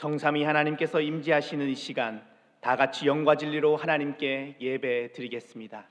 성삼위 하나님께서 임재하시는 이 시간, 다 같이 영과 진리로 하나님께 예배 드리겠습니다.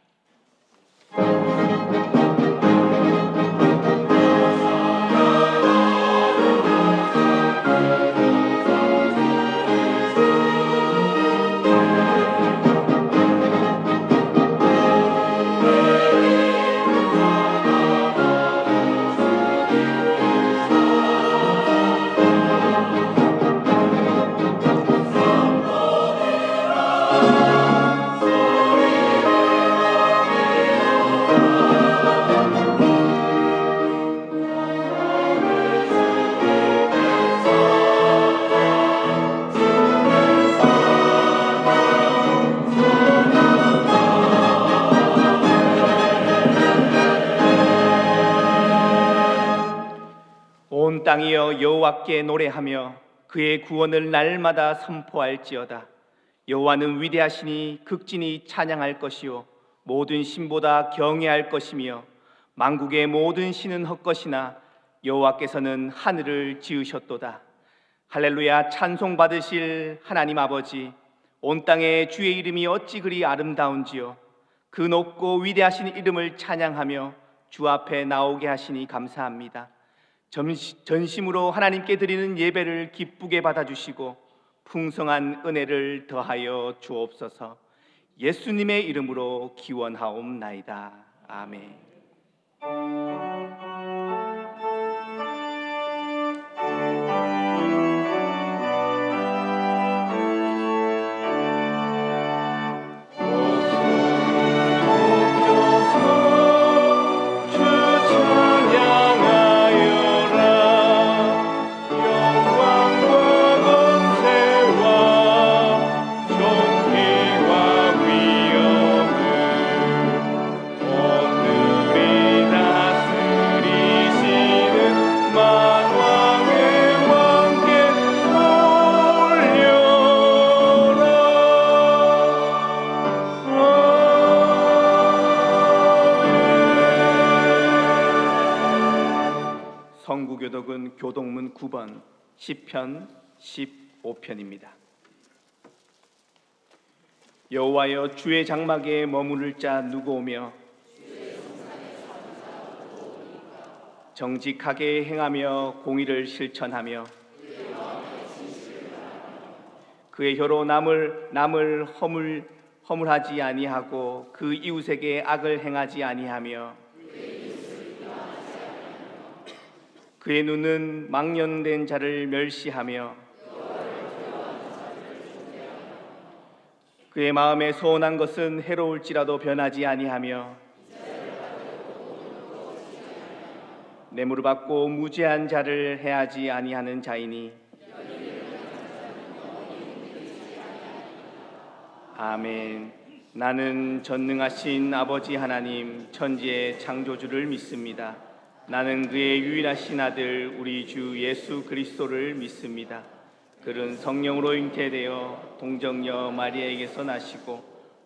온 땅이여 여호와께 노래하며 그의 구원을 날마다 선포할지어다. 여호와는 위대하시니 극진히 찬양할 것이요 모든 신보다 경외할 것이며 만국의 모든 신은 헛것이나 여호와께서는 하늘을 지으셨도다. 할렐루야. 찬송 받으실 하나님 아버지, 온 땅에 주의 이름이 어찌 그리 아름다운지요. 그 높고 위대하신 이름을 찬양하며 주 앞에 나오게 하시니 감사합니다. 전심으로 하나님께 드리는 예배를 기쁘게 받아주시고 풍성한 은혜를 더하여 주옵소서. 예수님의 이름으로 기원하옵나이다. 아멘. 성구교독은 교독문 9번 시편 15편입니다. 여호와여, 주의 장막에 머무를 자 누구 오며 정직하게 행하며 공의를 실천하며 그의 혀로 남을 허물하지 아니하고 그 이웃에게 악을 행하지 아니하며 그의 눈은 망령된 자를 멸시하며 그의 마음에 소원한 것은 해로울지라도 변하지 아니하며 뇌물을 받고 무죄한 자를 해하지 아니하는 자이니. 아멘. 나는 전능하신 아버지 하나님 천지의 창조주를 믿습니다. 나는 그의 유일하신 아들 우리 주 예수 그리스도를 믿습니다. 그는 성령으로 잉태되어 동정녀 마리아에게서 나시고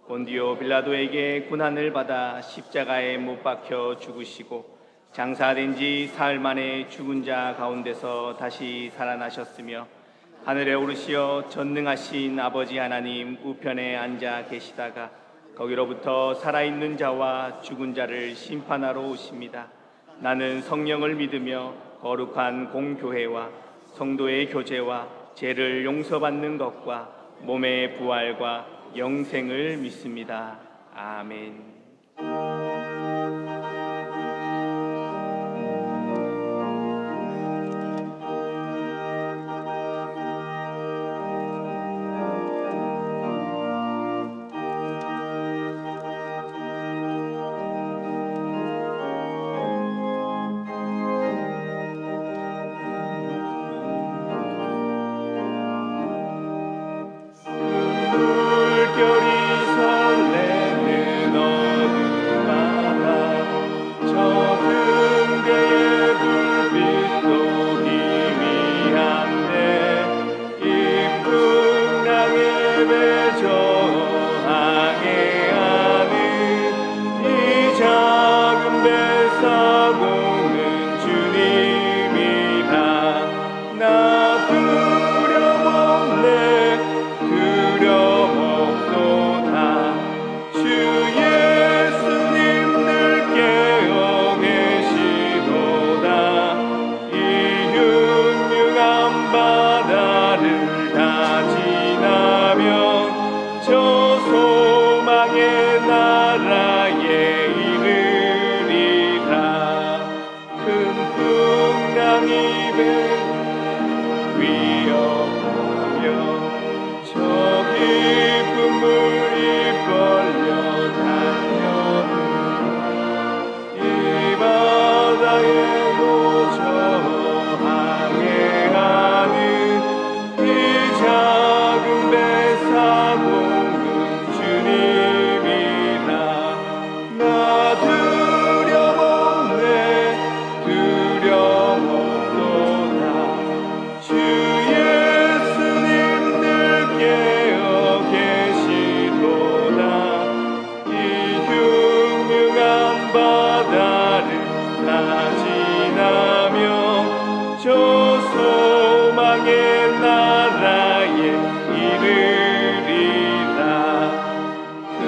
본디오 빌라도에게 고난을 받아 십자가에 못 박혀 죽으시고 장사된 지 사흘 만에 죽은 자 가운데서 다시 살아나셨으며 하늘에 오르시어 전능하신 아버지 하나님 우편에 앉아 계시다가 거기로부터 살아있는 자와 죽은 자를 심판하러 오십니다. 나는 성령을 믿으며 거룩한 공교회와 성도의 교제와 죄를 용서받는 것과 몸의 부활과 영생을 믿습니다. 아멘. 물결이 설레는 어둠 바다를 다 지나면 저 소망의 나라에 이르리라. 큰 풍랑이 위협하며 저 깊은 물이 벌려 달려들 이 바다에도 저항해하는 이 작은 배 사고는 주님이라. 나 두려움없네 두려움없도다. 주 예수님들 깨어 계시도다. 이 흉흉한 바다를 다 지나며 저 소망의 나라에 이르리라. 큰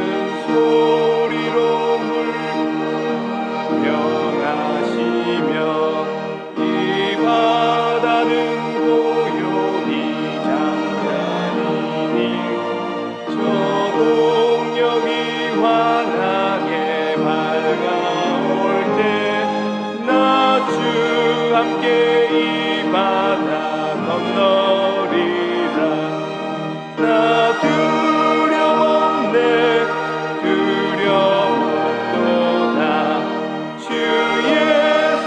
소리로 명하시며 이 바다는 고요히 잠자리니 저 동력이 환하게 밝아올 때 나 주 함께 이 바다 건너리라. 나 두려움없네 두려움없도다. 주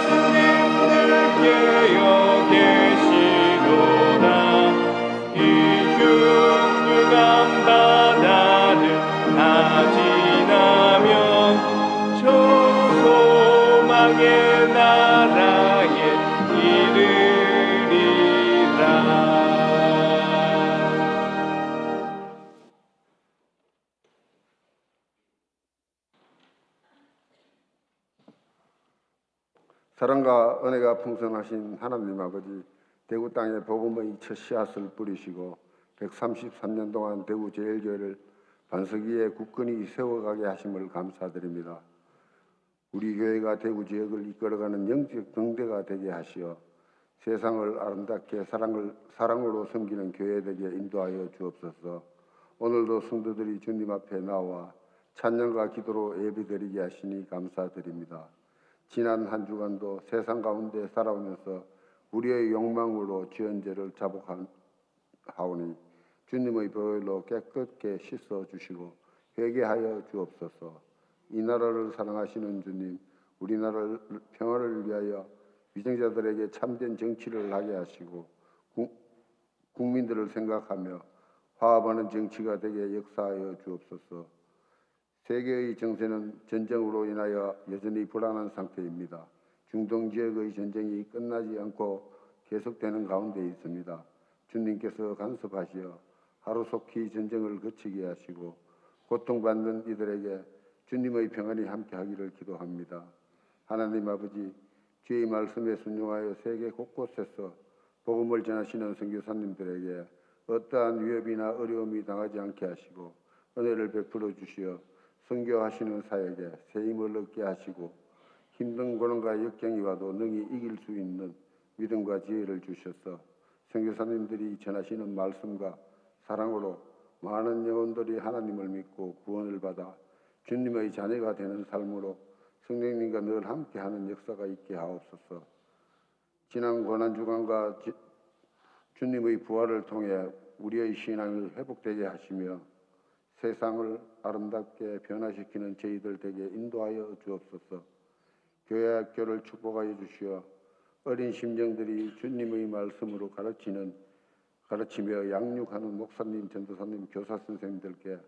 예수님들 깨어 계시도다. 이 흉흉한 바다를 다 지나면 저 소망의 나라에 이르리라. 사랑과 은혜가 풍성하신 하나님 아버지, 대구 땅에 복음의 첫 씨앗을 뿌리시고 133년 동안 대구 제일교회를 반석 위에 굳건히 세워가게 하심을 감사드립니다. 우리 교회가 대구 지역을 이끌어가는 영적 등대가 되게 하시어 세상을 아름답게 사랑으로 섬기는 교회 되게 인도하여 주옵소서. 오늘도 성도들이 주님 앞에 나와 찬양과 기도로 예배드리게 하시니 감사드립니다. 지난 한 주간도 세상 가운데 살아오면서 우리의 욕망으로 지은 죄를 자복하오니 주님의 보혈로 깨끗게 씻어주시고 회개하여 주옵소서. 이 나라를 사랑하시는 주님, 우리나라 평화를 위하여 위정자들에게 참된 정치를 하게 하시고 국민들을 생각하며 화합하는 정치가 되게 역사하여 주옵소서. 세계의 정세는 전쟁으로 인하여 여전히 불안한 상태입니다. 중동 지역의 전쟁이 끝나지 않고 계속되는 가운데 있습니다. 주님께서 간섭하시어 하루속히 전쟁을 그치게 하시고 고통받는 이들에게 주님의 평안이 함께하기를 기도합니다. 하나님 아버지, 주의 말씀에 순종하여 세계 곳곳에서 복음을 전하시는 선교사님들에게 어떠한 위협이나 어려움이 당하지 않게 하시고 은혜를 베풀어 주시어 선교하시는 사역에 새 힘을 얻게 하시고 힘든 고난과 역경이 와도 능히 이길 수 있는 믿음과 지혜를 주셔서 선교사님들이 전하시는 말씀과 사랑으로 많은 영혼들이 하나님을 믿고 구원을 받아 주님의 자녀가 되는 삶으로 성령님과 늘 함께하는 역사가 있게 하옵소서. 지난 고난주간과 주님의 부활을 통해 우리의 신앙이 회복되게 하시며 세상을 아름답게 변화시키는 저희들 되게 인도하여 주옵소서. 교회 학교를 축복하여 주시어 어린 심령들이 주님의 말씀으로 가르치며 양육하는 목사님, 전도사님, 교사 선생님들께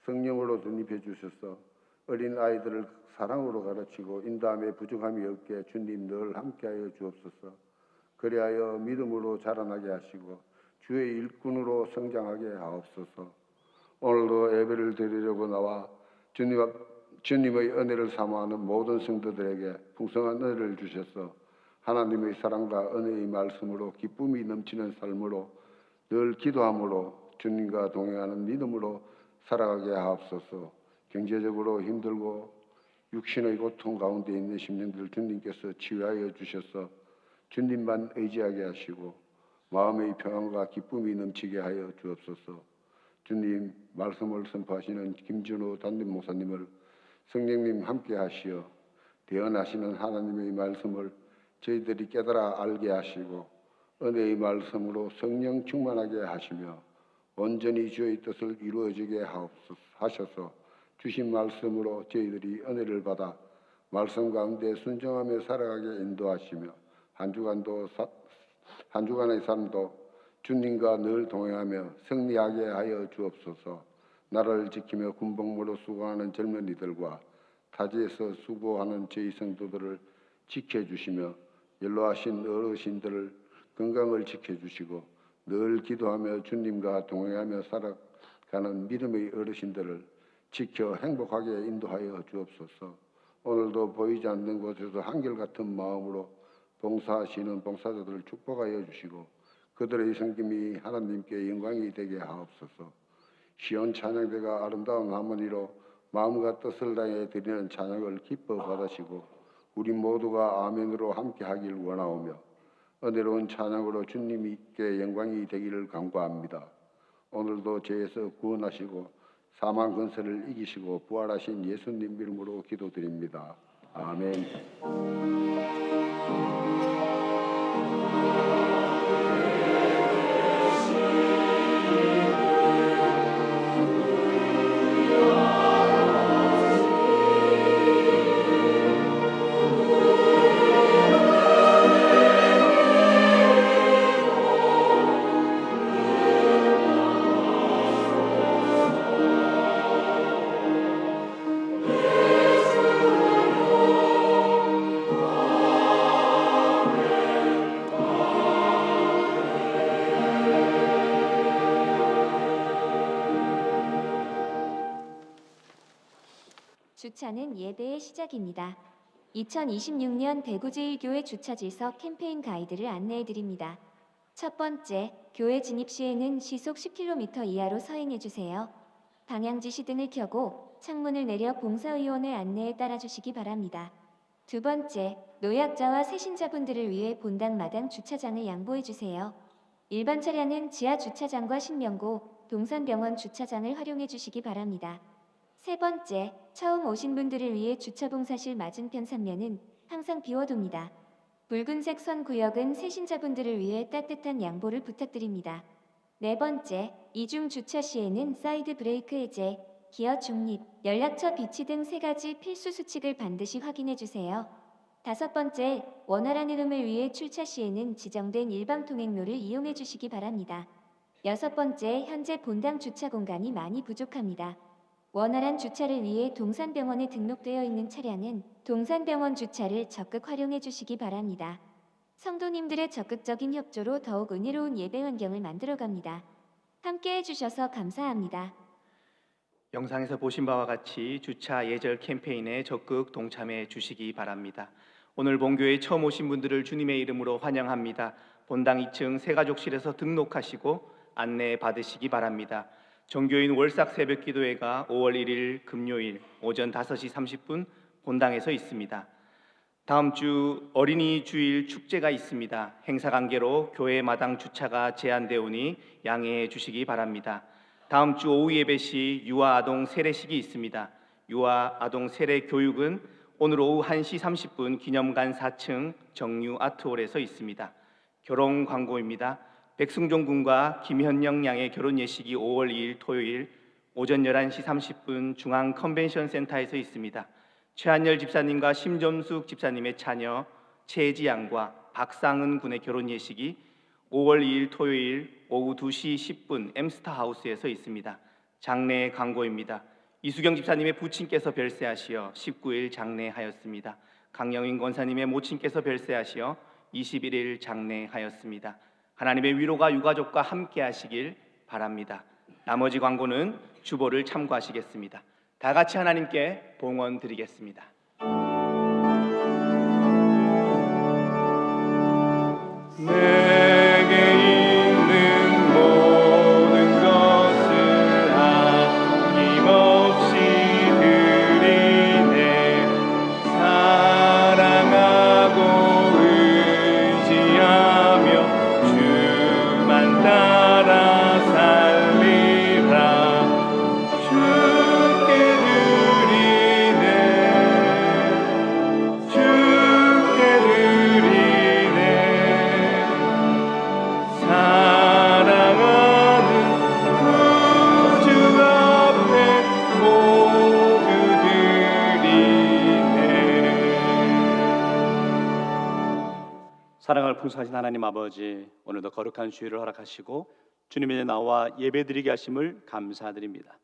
성령으로 덧입혀 주셔서 어린 아이들을 사랑으로 가르치고 인도함에 부족함이 없게 주님 늘 함께하여 주옵소서. 그리하여 믿음으로 자라나게 하시고 주의 일꾼으로 성장하게 하옵소서. 오늘도 예배를 드리려고 나와 주님의 은혜를 사모하는 모든 성도들에게 풍성한 은혜를 주셔서 하나님의 사랑과 은혜의 말씀으로 기쁨이 넘치는 삶으로 늘 기도함으로 주님과 동행하는 믿음으로 살아가게 하옵소서. 경제적으로 힘들고 육신의 고통 가운데 있는 심령들 주님께서 치유하여 주셔서 주님만 의지하게 하시고 마음의 평안과 기쁨이 넘치게 하여 주옵소서. 주님 말씀을 선포하시는 김준호 담임 목사님을 성령님 함께 하시어 대언하시는 하나님의 말씀을 저희들이 깨달아 알게 하시고 은혜의 말씀으로 성령 충만하게 하시며 온전히 주의 뜻을 이루어지게 하셔서 주신 말씀으로 저희들이 은혜를 받아 말씀 가운데 순종하며 살아가게 인도하시며 한 주간의 삶도 주님과 늘 동행하며 승리하게 하여 주옵소서. 나라를 지키며 군복무로 수고하는 젊은이들과 타지에서 수고하는 저희 성도들을 지켜주시며 연로하신 어르신들을 건강을 지켜주시고 늘 기도하며 주님과 동행하며 살아가는 믿음의 어르신들을 지켜 행복하게 인도하여 주옵소서. 오늘도 보이지 않는 곳에서 한결같은 마음으로 봉사하시는 봉사자들을 축복하여 주시고 그들의 섬김이 하나님께 영광이 되게 하옵소서. 시온 찬양대가 아름다운 하모니로 마음과 뜻을 다해 드리는 찬양을 기뻐 받으시고 우리 모두가 아멘으로 함께 하길 원하오며 은혜로운 찬양으로 주님께 영광이 되기를 간구합니다. 오늘도 죄에서 구원하시고 사망 근세를 이기시고 부활하신 예수님 이름으로 기도드립니다. 아멘. 주차는 예배의 시작입니다. 2026년 대구제일교회 주차질서 캠페인 가이드를 안내해 드립니다. 첫 번째, 교회 진입 시에는 시속 10km 이하로 서행해 주세요. 방향지시 등을 켜고 창문을 내려 봉사의원의 안내에 따라주시기 바랍니다. 두 번째, 노약자와 새신자분들을 위해 본당 마당 주차장을 양보해 주세요. 일반 차량은 지하 주차장과 신명고, 동산병원 주차장을 활용해 주시기 바랍니다. 세 번째, 처음 오신 분들을 위해 주차봉사실 맞은편 3면은 항상 비워둡니다. 붉은색 선 구역은 새신자분들을 위해 따뜻한 양보를 부탁드립니다. 네 번째, 이중 주차 시에는 사이드 브레이크 해제, 기어 중립, 연락처 비치 등 3가지 필수 수칙을 반드시 확인해 주세요. 다섯 번째, 원활한 흐름을 위해 출차 시에는 지정된 일방 통행로를 이용해 주시기 바랍니다. 여섯 번째, 현재 본당 주차 공간이 많이 부족합니다. 원활한 주차를 위해 동산병원에 등록되어 있는 차량은 동산병원 주차를 적극 활용해 주시기 바랍니다. 성도님들의 적극적인 협조로 더욱 은혜로운 예배 환경을 만들어갑니다. 함께 해주셔서 감사합니다. 영상에서 보신 바와 같이 주차 예절 캠페인에 적극 동참해 주시기 바랍니다. 오늘 본교에 처음 오신 분들을 주님의 이름으로 환영합니다. 본당 2층 새가족실에서 등록하시고 안내 받으시기 바랍니다. 정교인 월삭 새벽기도회가 5월 1일 금요일 오전 5시 30분 본당에서 있습니다. 다음 주 어린이 주일 축제가 있습니다. 행사 관계로 교회 마당 주차가 제한되오니 양해해 주시기 바랍니다. 다음 주 오후 예배 시 유아 아동 세례식이 있습니다. 유아 아동 세례 교육은 오늘 오후 1시 30분 기념관 4층 정유 아트홀에서 있습니다. 결혼 광고입니다. 백승종 군과 김현영 양의 결혼 예식이 5월 2일 토요일 오전 11시 30분 중앙 컨벤션 센터에서 있습니다. 최한열 집사님과 심점숙 집사님의 자녀 최지 양과 박상은 군의 결혼 예식이 5월 2일 토요일 오후 2시 10분 엠스타하우스에서 있습니다. 장례 광고입니다. 이수경 집사님의 부친께서 별세하시어 19일 장례하였습니다. 강영인 권사님의 모친께서 별세하시어 21일 장례하였습니다. 하나님의 위로가 유가족과 함께 하시길 바랍니다. 나머지 광고는 주보를 참고하시겠습니다. 다 같이 하나님께 봉헌 드리겠습니다. 내게 있는 모든 것을 아낌없이 드리네. 사랑하고 의지하며 주 영수하신 하나님 아버지, 오늘도 거룩한 주일을 허락하시고 주님의 나와 예배드리게 하심을 감사드립니다.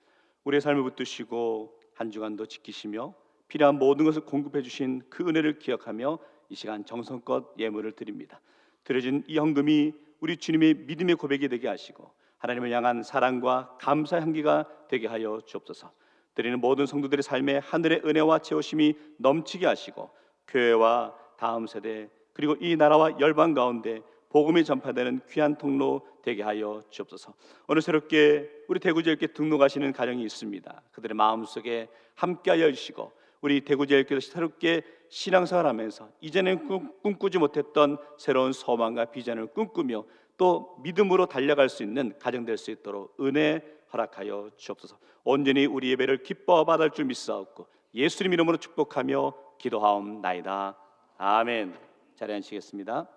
우리의 삶을 붙드시고 한 주간도 지키시며 필요한 모든 것을 공급해 주신 그 은혜를 기억하며 이 시간 정성껏 예물을 드립니다. 드려진 이 헌금이 우리 주님의 믿음의 고백이 되게 하시고 하나님을 향한 사랑과 감사 향기가 되게 하여 주옵소서. 드리는 모든 성도들의 삶에 하늘의 은혜와 채우심이 넘치게 하시고 교회와 다음 세대 그리고 이 나라와 열방 가운데 복음이 전파되는 귀한 통로 되게 하여 주옵소서. 오늘 새롭게 우리 대구제일교회 등록하시는 가정이 있습니다. 그들의 마음속에 함께하여 주시고 우리 대구제일교회에서 새롭게 신앙생활하면서 이전엔 꿈꾸지 못했던 새로운 소망과 비전을 꿈꾸며 또 믿음으로 달려갈 수 있는 가정 될 수 있도록 은혜 허락하여 주옵소서. 온전히 우리 예배를 기뻐 받을 줄 믿사옵고 예수님 이름으로 축복하며 기도하옵나이다. 아멘. 자리에 앉으시겠습니다.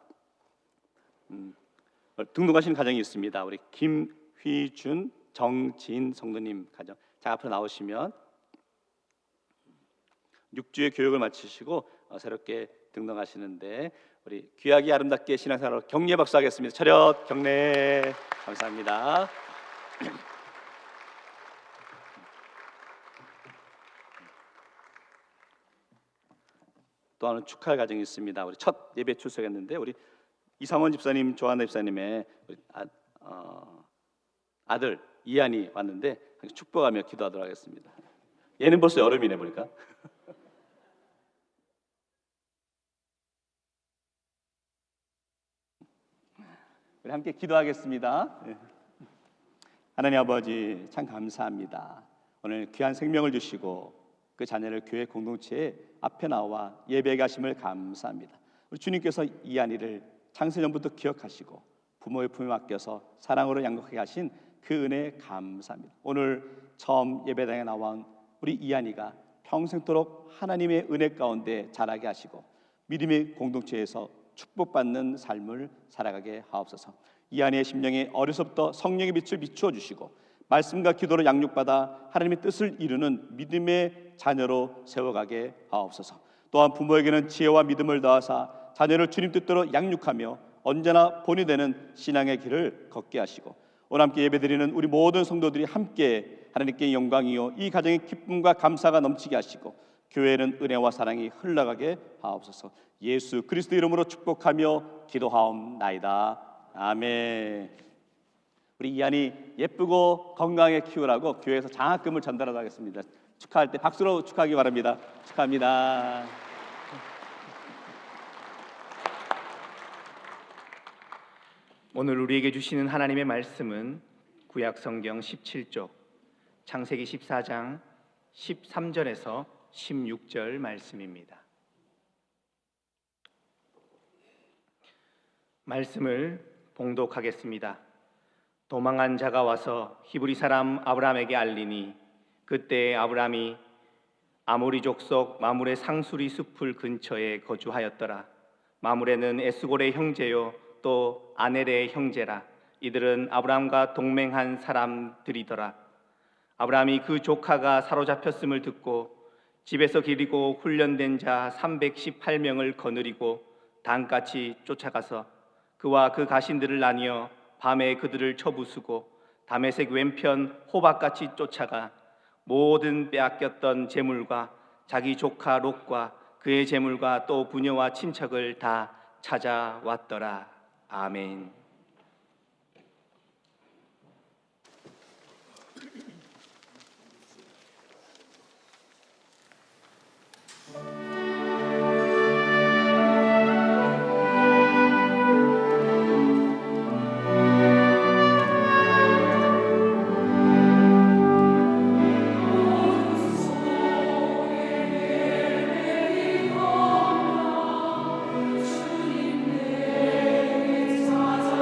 등록하신 가정이 있습니다. 우리 김휘준, 정진 성도님 가정. 자, 앞으로 나오시면 6주의 교육을 마치시고 새롭게 등록하시는데 우리 귀하게 아름답게 신앙생활로 격려 박수하겠습니다. 차렷 경례. 감사합니다. 또 하나 축하할 가정이 있습니다. 우리 첫 예배 출석했는데 우리 이상원 집사님, 조한나 집사님의 아들 이한이 왔는데 축복하며 기도하도록 하겠습니다. 얘는 벌써 여름이네 보니까. 우리 함께 기도하겠습니다. 하나님 아버지 참 감사합니다. 오늘 귀한 생명을 주시고 그 자녀를 교회 공동체에 앞에 나와 예배하게 하심을 감사합니다. 우리 주님께서 이한이를 창세전부터 기억하시고 부모의 품에 맡겨서 사랑으로 양육하게 하신 그 은혜에 감사합니다. 오늘 처음 예배당에 나온 우리 이한이가 평생토록 하나님의 은혜 가운데 자라게 하시고 믿음의 공동체에서 축복받는 삶을 살아가게 하옵소서. 이한이의 심령에 어려서부터 성령의 빛을 비추어 주시고 말씀과 기도로 양육받아 하나님의 뜻을 이루는 믿음의 자녀로 세워가게 하옵소서. 또한 부모에게는 지혜와 믿음을 더하사 자녀를 주님 뜻대로 양육하며 언제나 본이 되는 신앙의 길을 걷게 하시고 오늘 함께 예배드리는 우리 모든 성도들이 함께 하나님께 영광이요 이 가정의 기쁨과 감사가 넘치게 하시고 교회는 은혜와 사랑이 흘러가게 하옵소서. 예수 그리스도 이름으로 축복하며 기도하옵나이다. 아멘. 우리 이한이 예쁘고 건강하게 키우라고 교회에서 장학금을 전달하도록 하겠습니다. 축하할 때 박수로 축하하기 바랍니다. 축하합니다. 오늘 우리에게 주시는 하나님의 말씀은 구약 성경 17쪽 창세기 14장 13절에서 16절 말씀입니다. 말씀을 봉독하겠습니다. 도망한 자가 와서 히브리 사람 아브람에게 알리니 그때 아브람이 아모리 족속 마므레 상수리 숲을 근처에 거주하였더라. 마므레는 에스골의 형제요 또 아넬의 형제라. 이들은 아브람과 동맹한 사람들이더라. 아브람이 그 조카가 사로잡혔음을 듣고 집에서 기리고 훈련된 자 318명을 거느리고 단같이 쫓아가서 그와 그 가신들을 나뉘어 밤에 그들을 쳐부수고 다메섹 왼편 호박같이 쫓아가 모든 빼앗겼던 재물과 자기 조카 롯과 그의 재물과 또 부녀와 친척을 다 찾아왔더라. 아멘. 주님 내게 찾아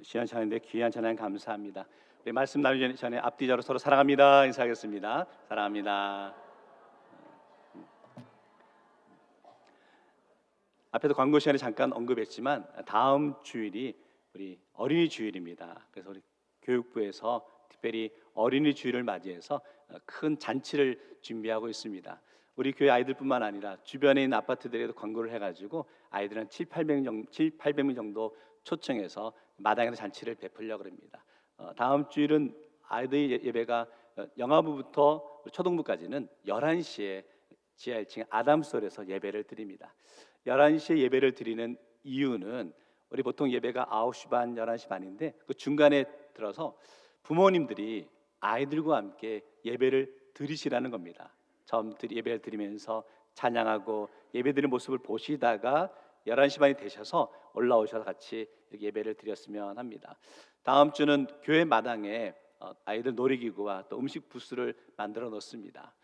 시원찮은데 귀한 찬양 감사합니다. 우리 말씀 나누기 전에 앞뒤자로 서로 사랑합니다 인사하겠습니다. 사랑합니다. 앞에도 광고 시간에 잠깐 언급했지만 다음 주일이 우리 어린이 주일입니다. 그래서 우리 교육부에서 특별히 어린이 주일을 맞이해서 큰 잔치를 준비하고 있습니다. 우리 교회 아이들뿐만 아니라 주변에 있는 아파트들에도 광고를 해가지고 아이들은 800명 정도 초청해서 마당에서 잔치를 베풀려고 합니다. 다음 주일은 아이들 예배가 영아부부터 초등부까지는 11시에 지하 1층 아담스홀에서 예배를 드립니다. 11시에 예배를 드리는 이유는 우리 보통 예배가 9시 반, 11시 반인데 그 중간에 들어서 부모님들이 아이들과 함께 예배를 드리시라는 겁니다. 처음 예배를 드리면서 찬양하고 예배드리는 모습을 보시다가 11시 반이 되셔서 올라오셔서 같이 예배를 드렸으면 합니다. 다음 주는 교회 마당에 아이들 놀이기구와 또 음식 부스를 만들어 놓습니다.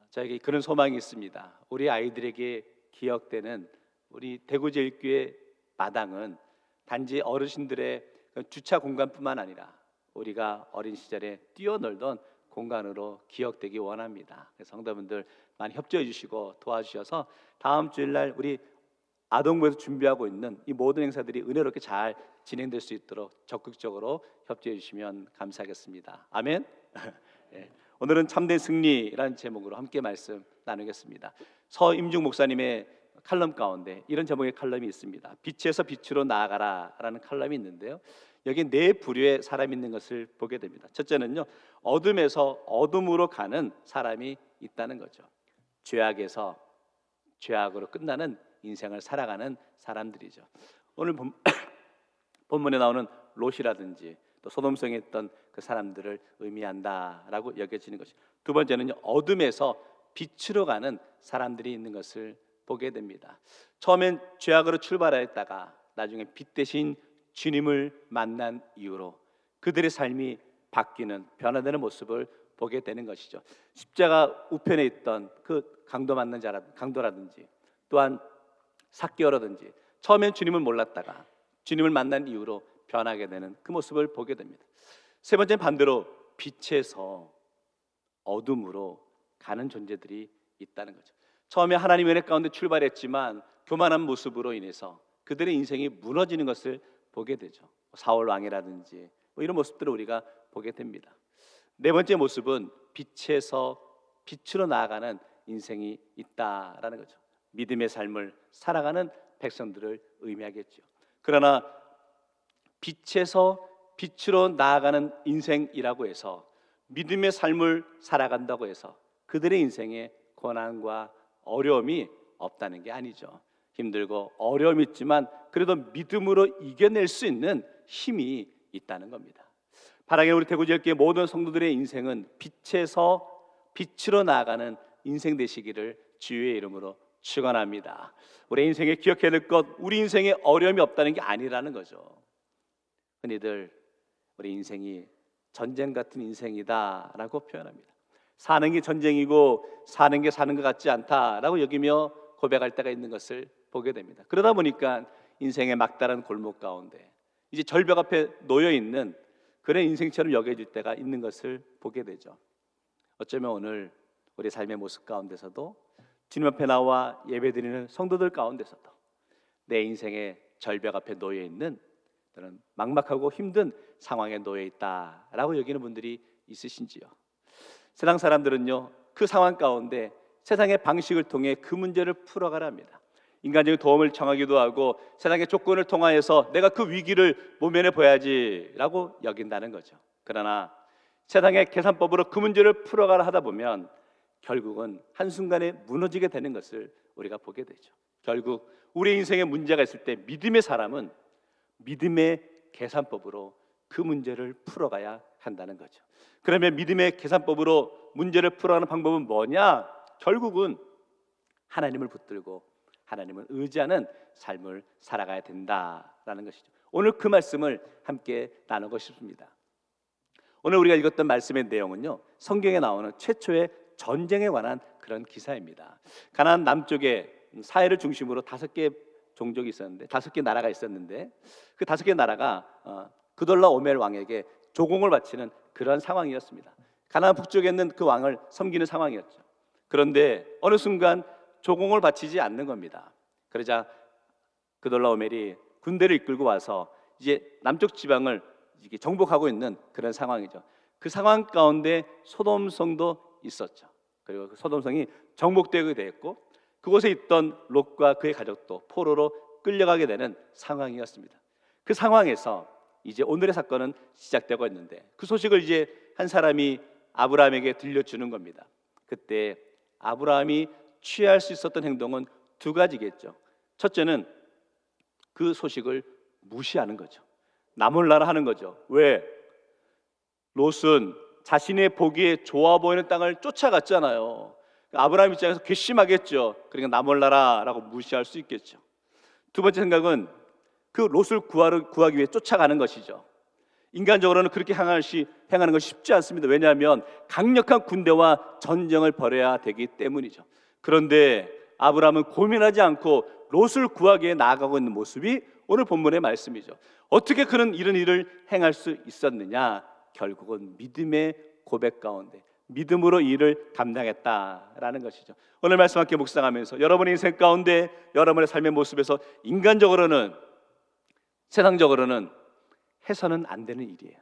저에게 그런 소망이 있습니다. 우리 아이들에게 기억되는 우리 대구제일교회 마당은 단지 어르신들의 주차 공간뿐만 아니라 우리가 어린 시절에 뛰어놀던 공간으로 기억되기 원합니다. 성도분들 많이 협조해 주시고 도와주셔서 다음 주일날 우리 아동부에서 준비하고 있는 이 모든 행사들이 은혜롭게 잘 진행될 수 있도록 적극적으로 협조해 주시면 감사하겠습니다. 아멘. 네. 오늘은 참된 승리라는 제목으로 함께 말씀 나누겠습니다. 서임중 목사님의 칼럼 가운데 이런 제목의 칼럼이 있습니다. 빛에서 빛으로 나아가라라는 칼럼이 있는데요. 여기 네 부류의 사람이 있는 것을 보게 됩니다. 첫째는요, 어둠에서 어둠으로 가는 사람이 있다는 거죠. 죄악에서 죄악으로 끝나는 인생을 살아가는 사람들이죠. 오늘 본문에 나오는 롯이라든지 또 소돔성에 있던 그 사람들을 의미한다라고 여겨지는 것이. 두 번째는요, 어둠에서 빛으로 가는 사람들이 있는 것을 보게 됩니다. 처음엔 죄악으로 출발했다가 나중에 빛 대신 주님을 만난 이후로 그들의 삶이 바뀌는 변화되는 모습을 보게 되는 것이죠. 십자가 우편에 있던 그 강도라든지 또한 삭개오라든지 처음엔 주님을 몰랐다가 주님을 만난 이후로 변하게 되는 그 모습을 보게 됩니다. 세 번째는 반대로 빛에서 어둠으로 가는 존재들이 있다는 거죠. 처음에 하나님의 은혜 가운데 출발했지만 교만한 모습으로 인해서 그들의 인생이 무너지는 것을 보게 되죠. 사울 왕이라든지 이런 모습들을 우리가 보게 됩니다. 네 번째 모습은 빛에서 빛으로 나아가는 인생이 있다라는 거죠. 믿음의 삶을 살아가는 백성들을 의미하겠죠. 그러나 빛에서 빛으로 나아가는 인생이라고 해서 믿음의 삶을 살아간다고 해서 그들의 인생에 고난과 어려움이 없다는 게 아니죠. 힘들고 어려움이 있지만 그래도 믿음으로 이겨낼 수 있는 힘이 있다는 겁니다. 바라기는 우리 대구제일교회 모든 성도들의 인생은 빛에서 빛으로 나아가는 인생 되시기를 주의 이름으로 축원합니다. 우리 인생에 기억해야 될 것, 우리 인생에 어려움이 없다는 게 아니라는 거죠. 흔히들 우리 인생이 전쟁 같은 인생이다라고 표현합니다. 사는 게 전쟁이고 사는 게 사는 것 같지 않다라고 여기며 고백할 때가 있는 것을 보게 됩니다. 그러다 보니까 인생의 막다른 골목 가운데 이제 절벽 앞에 놓여 있는 그런 인생처럼 여겨질 때가 있는 것을 보게 되죠. 어쩌면 오늘 우리 삶의 모습 가운데서도 주님 앞에 나와 예배드리는 성도들 가운데서도 내 인생의 절벽 앞에 놓여 있는 그런 막막하고 힘든 상황에 놓여 있다라고 여기는 분들이 있으신지요? 세상 사람들은요, 그 상황 가운데 세상의 방식을 통해 그 문제를 풀어가라 합니다. 인간적인 도움을 청하기도 하고 세상의 조건을 통하여서 내가 그 위기를 모면해 봐야지라고 여긴다는 거죠. 그러나 세상의 계산법으로 그 문제를 풀어가라 하다 보면 결국은 한순간에 무너지게 되는 것을 우리가 보게 되죠. 결국 우리 인생에 문제가 있을 때 믿음의 사람은 믿음의 계산법으로 그 문제를 풀어가야 한다는 거죠. 그러면 믿음의 계산법으로 문제를 풀어가는 방법은 뭐냐? 결국은 하나님을 붙들고 하나님을 의지하는 삶을 살아가야 된다라는 것이죠. 오늘 그 말씀을 함께 나누고 싶습니다. 오늘 우리가 읽었던 말씀의 내용은요, 성경에 나오는 최초의 전쟁에 관한 그런 기사입니다. 가나안 남쪽에 사해를 중심으로 5개 종족이 있었는데 5개 나라가 있었는데 그 5개 나라가 그돌라오멜 왕에게 조공을 바치는 그런 상황이었습니다. 가나안 북쪽에 있는 그 왕을 섬기는 상황이었죠. 그런데 어느 순간 조공을 바치지 않는 겁니다. 그러자 그돌라오멜이 군대를 이끌고 와서 이제 남쪽 지방을 이게 정복하고 있는 그런 상황이죠. 그 상황 가운데 소돔성도 있었죠. 그리고 그 소돔성이 정복되게 되었고 그곳에 있던 롯과 그의 가족도 포로로 끌려가게 되는 상황이었습니다. 그 상황에서 이제 오늘의 사건은 시작되고 있는데 그 소식을 이제 한 사람이 아브라함에게 들려주는 겁니다. 그때 아브라함이 취할 수 있었던 행동은 두 가지겠죠. 첫째는 그 소식을 무시하는 거죠. 나몰라라 하는 거죠. 왜? 롯은 자신의 보기에 좋아 보이는 땅을 쫓아갔잖아요. 아브라함 입장에서 괘씸하겠죠. 그러니까 나몰라라 라고 무시할 수 있겠죠. 두 번째 생각은 그 롯을 구하기 위해 쫓아가는 것이죠. 인간적으로는 그렇게 행하는 것이 쉽지 않습니다. 왜냐하면 강력한 군대와 전쟁을 벌여야 되기 때문이죠. 그런데 아브라함은 고민하지 않고 롯을 구하기 위해 나아가고 있는 모습이 오늘 본문의 말씀이죠. 어떻게 그는 이런 일을 행할 수 있었느냐? 결국은 믿음의 고백 가운데 믿음으로 이 일을 감당했다라는 것이죠. 오늘 말씀 함께 묵상하면서 여러분의 인생 가운데 여러분의 삶의 모습에서 인간적으로는 세상적으로는 해서는 안 되는 일이에요.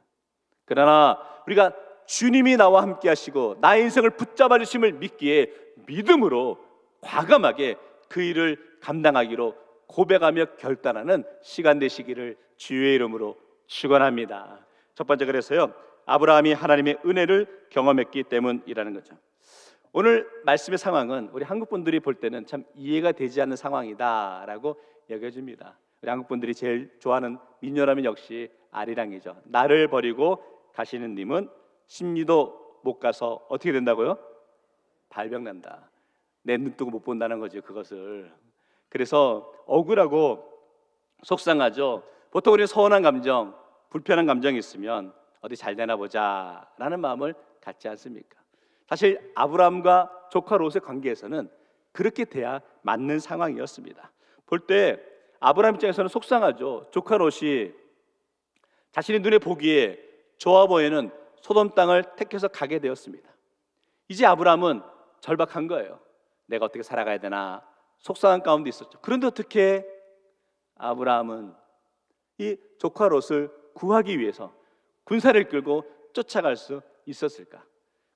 그러나 우리가 주님이 나와 함께 하시고 나의 인생을 붙잡아 주심을 믿기에 믿음으로 과감하게 그 일을 감당하기로 고백하며 결단하는 시간 되시기를 주의 이름으로 축원합니다. 첫 번째, 그래서요, 아브라함이 하나님의 은혜를 경험했기 때문이라는 거죠. 오늘 말씀의 상황은 우리 한국 분들이 볼 때는 참 이해가 되지 않는 상황이다라고 여겨집니다. 우리 한국 분들이 제일 좋아하는 민요라면 역시 아리랑이죠. 나를 버리고 가시는 님은 십리도 못 가서 어떻게 된다고요? 발병난다. 내 눈 뜨고 못 본다는 거죠, 그것을. 그래서 억울하고 속상하죠. 보통 우리는 서운한 감정, 불편한 감정이 있으면 어디 잘 되나 보자라는 마음을 갖지 않습니까? 사실 아브라함과 조카 롯의 관계에서는 그렇게 돼야 맞는 상황이었습니다. 볼 때 아브라함 입장에서는 속상하죠. 조카 롯이 자신의 눈에 보기에 좋아 보이는 소돔 땅을 택해서 가게 되었습니다. 이제 아브라함은 절박한 거예요. 내가 어떻게 살아가야 되나 속상한 가운데 있었죠. 그런데 어떻게 아브라함은 이 조카 롯을 구하기 위해서 군사를 이끌고 쫓아갈 수 있었을까?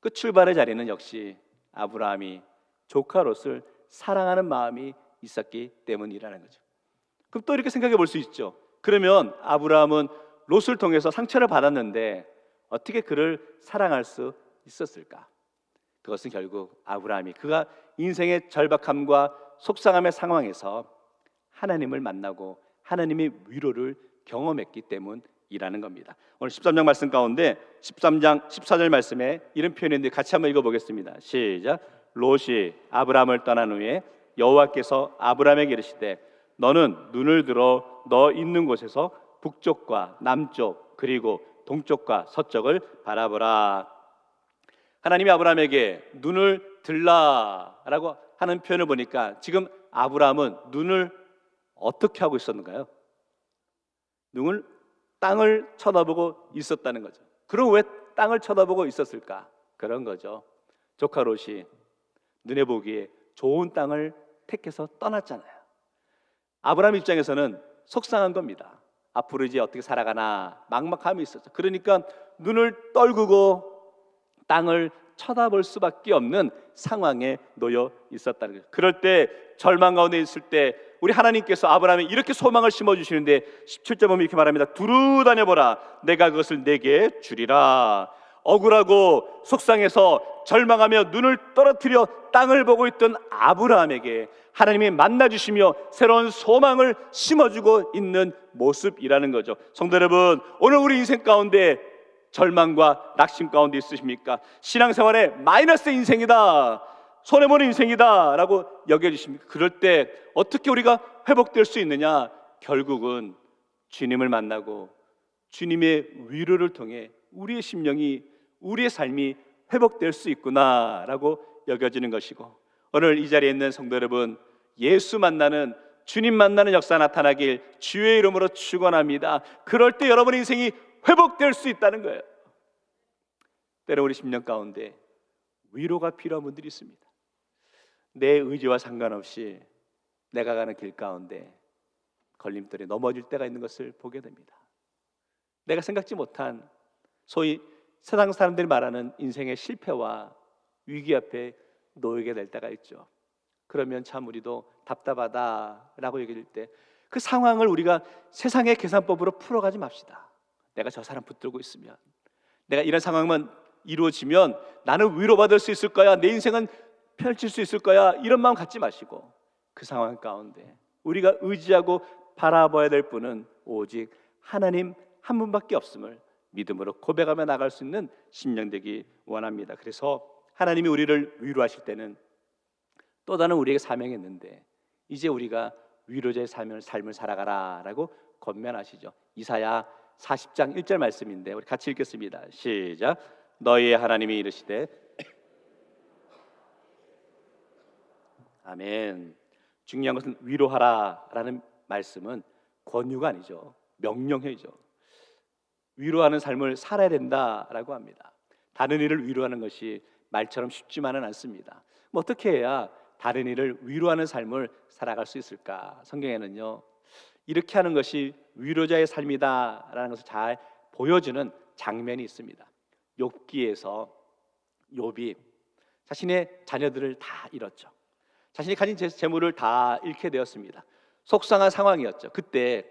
그 출발의 자리는 역시 아브라함이 조카 롯을 사랑하는 마음이 있었기 때문이라는 거죠. 그럼 또 이렇게 생각해 볼 수 있죠. 그러면 아브라함은 롯을 통해서 상처를 받았는데 어떻게 그를 사랑할 수 있었을까? 그것은 결국 아브라함이 그가 인생의 절박함과 속상함의 상황에서 하나님을 만나고 하나님의 위로를 경험했기 때문이라는 겁니다. 오늘 13장 말씀 가운데 13장 14절 말씀에 이런 표현이 있는데 같이 한번 읽어보겠습니다. 시작. 롯이 아브라함을 떠난 후에 여호와께서 아브라함에게 이르시되 너는 눈을 들어 너 있는 곳에서 북쪽과 남쪽 그리고 동쪽과 서쪽을 바라보라. 하나님이 아브라함에게 눈을 들라라고 하는 표현을 보니까 지금 아브라함은 눈을 어떻게 하고 있었는가요? 눈을 땅을 쳐다보고 있었다는 거죠. 그럼 왜 땅을 쳐다보고 있었을까? 그런 거죠. 조카 롯이 눈에 보기에 좋은 땅을 택해서 떠났잖아요. 아브라함 입장에서는 속상한 겁니다. 앞으로 이제 어떻게 살아가나 막막함이 있었죠. 그러니까 눈을 떨구고 땅을 쳐다볼 수밖에 없는 상황에 놓여 있었다는 거예요. 그럴 때 절망 가운데 있을 때 우리 하나님께서 아브라함에 이렇게 소망을 심어주시는데 17절 보면 이렇게 말합니다. 두루 다녀보라 내가 그것을 내게 주리라. 억울하고 속상해서 절망하며 눈을 떨어뜨려 땅을 보고 있던 아브라함에게 하나님이 만나주시며 새로운 소망을 심어주고 있는 모습이라는 거죠. 성도 여러분, 오늘 우리 인생 가운데 절망과 낙심 가운데 있으십니까? 신앙생활에 마이너스 인생이다, 손해보는 인생이다 라고 여겨주십니까? 그럴 때 어떻게 우리가 회복될 수 있느냐? 결국은 주님을 만나고 주님의 위로를 통해 우리의 심령이, 우리의 삶이 회복될 수 있구나라고 여겨지는 것이고, 오늘 이 자리에 있는 성도 여러분, 예수 만나는, 주님 만나는 역사 나타나길 주의 이름으로 축원합니다. 그럴 때 여러분의 인생이 회복될 수 있다는 거예요. 때로 우리 심령 가운데 위로가 필요한 분들이 있습니다. 내 의지와 상관없이 내가 가는 길 가운데 걸림돌에 넘어질 때가 있는 것을 보게 됩니다. 내가 생각지 못한 소위 세상 사람들이 말하는 인생의 실패와 위기 앞에 놓이게 될 때가 있죠. 그러면 참 우리도 답답하다라고 얘기할 때 그 상황을 우리가 세상의 계산법으로 풀어가지 맙시다. 내가 저 사람 붙들고 있으면, 내가 이런 상황만 이루어지면 나는 위로받을 수 있을 거야, 내 인생은 펼칠 수 있을 거야, 이런 마음 갖지 마시고 그 상황 가운데 우리가 의지하고 바라봐야 될 분은 오직 하나님 한 분밖에 없음을 믿음으로 고백하며 나갈 수 있는 심령 되기 원합니다. 그래서 하나님이 우리를 위로하실 때는 또 다른 우리에게 사명이 있는데 이제 우리가 위로자의 삶을 살아가라 라고 권면하시죠. 이사야 40장 1절 말씀인데 우리 같이 읽겠습니다. 시작. 너희의 하나님이 이르시되 아멘. 중요한 것은 위로하라 라는 말씀은 권유가 아니죠. 명령해죠. 위로하는 삶을 살아야 된다라고 합니다. 다른 이를 위로하는 것이 말처럼 쉽지만은 않습니다. 뭐 어떻게 해야 다른 이를 위로하는 삶을 살아갈 수 있을까? 성경에는요, 이렇게 하는 것이 위로자의 삶이다라는 것을 잘 보여주는 장면이 있습니다. 욥기에서 욥이 자신의 자녀들을 다 잃었죠. 자신이 가진 재물을 다 잃게 되었습니다. 속상한 상황이었죠. 그때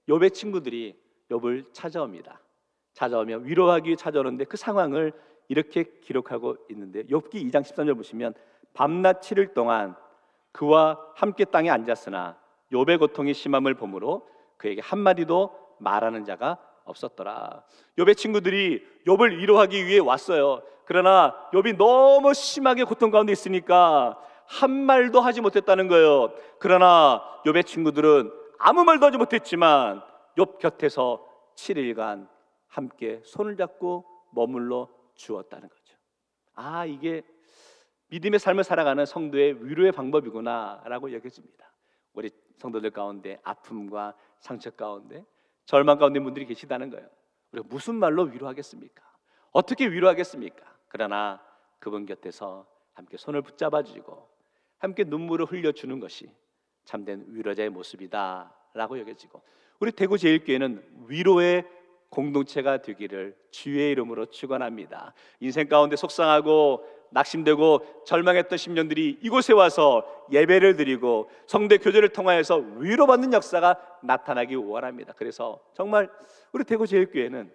욥의 친구들이 욥을 찾아옵니다. 찾아오며 위로하기 위해 찾아오는데 그 상황을 이렇게 기록하고 있는데 욥기 2장 13절 보시면 밤낮 7일 동안 그와 함께 땅에 앉았으나 욥의 고통이 심함을 보므로 그에게 한마디도 말하는 자가 없었더라. 욥의 친구들이 욥을 위로하기 위해 왔어요. 그러나 욥이 너무 심하게 고통 가운데 있으니까 한 말도 하지 못했다는 거예요. 그러나 욥의 친구들은 아무 말도 하지 못했지만 욥 곁에서 7일간 함께 손을 잡고 머물러 주었다는 거죠. 아, 이게 믿음의 삶을 살아가는 성도의 위로의 방법이구나라고 여겨집니다. 우리 성도들 가운데 아픔과 상처 가운데 절망 가운데 분들이 계시다는 거예요. 우리가 무슨 말로 위로하겠습니까? 어떻게 위로하겠습니까? 그러나 그분 곁에서 함께 손을 붙잡아 주고 함께 눈물을 흘려주는 것이 참된 위로자의 모습이다라고 여겨지고, 우리 대구제일교회는 위로의 공동체가 되기를 주의 이름으로 축원합니다. 인생 가운데 속상하고 낙심되고 절망했던 심령들이 이곳에 와서 예배를 드리고 성대 교제를 통하여서 위로받는 역사가 나타나기 원합니다. 그래서 정말 우리 대구제일교회는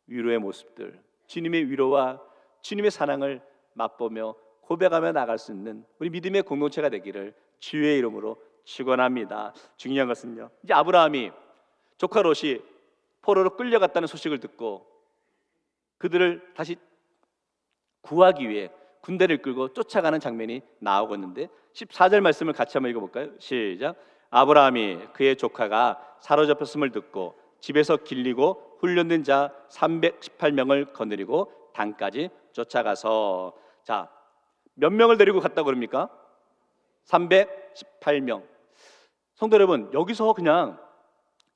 위로의 모습들, 주님의 위로와 주님의 사랑을 맛보며 고백하며 나갈 수 있는 우리 믿음의 공동체가 되기를 주의 이름으로 축원합니다. 중요한 것은요, 이제 아브라함이 조카 롯이 포로로 끌려갔다는 소식을 듣고 그들을 다시 구하기 위해 군대를 끌고 쫓아가는 장면이 나오고 있는데 14절 말씀을 같이 한번 읽어볼까요? 시작. 아브라함이 그의 조카가 사로잡혔음을 듣고 집에서 길리고 훈련된 자 318명을 거느리고 단까지 쫓아가서, 자, 몇 명을 데리고 갔다고 그럽니까? 318명. 성도 여러분, 여기서 그냥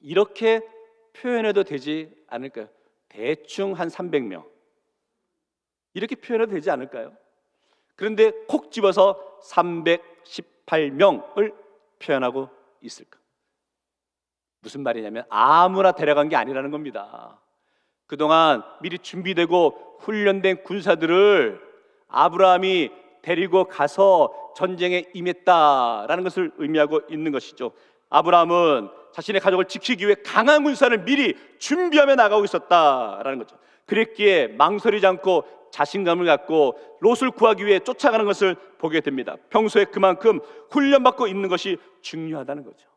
이렇게 표현해도 되지 않을까요? 대충 한 300명 이렇게 표현해도 되지 않을까요? 그런데 콕 집어서 318명을 표현하고 있을까? 무슨 말이냐면 아무나 데려간 게 아니라는 겁니다. 그동안 미리 준비되고 훈련된 군사들을 아브라함이 데리고 가서 전쟁에 임했다라는 것을 의미하고 있는 것이죠. 아브라함은 자신의 가족을 지키기 위해 강한 군사를 미리 준비하며 나가고 있었다라는 거죠. 그랬기에 망설이지 않고 자신감을 갖고 롯을 구하기 위해 쫓아가는 것을 보게 됩니다. 평소에 그만큼 훈련받고 있는 것이 중요하다는 거죠.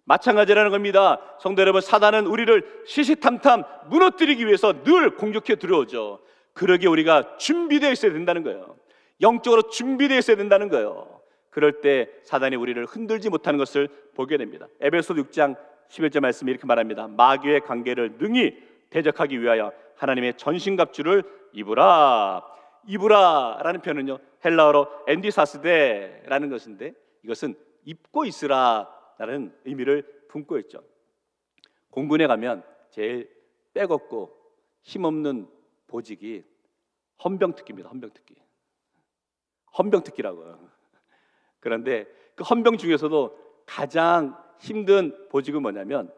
마찬가지라는 겁니다. 성도 여러분, 사단은 우리를 시시탐탐 무너뜨리기 위해서 늘 공격해 들어오죠. 그러기에 우리가 준비되어 있어야 된다는 거예요. 영적으로 준비되어 있어야 된다는 거예요. 그럴 때 사단이 우리를 흔들지 못하는 것을 보게 됩니다. 에베소 6장 11절 말씀이 이렇게 말합니다. 마귀의 관계를 능히 대적하기 위하여 하나님의 전신갑주를 입으라. 입으라라는 표현은요, 헬라어로 엔디사스데라는 것인데 이것은 입고 있으라라는 의미를 품고 있죠. 공군에 가면 제일 빼겁고 힘없는 보직이 헌병특기입니다. 헌병특기라고요. 그런데 그 헌병 중에서도 가장 힘든 보직은 뭐냐면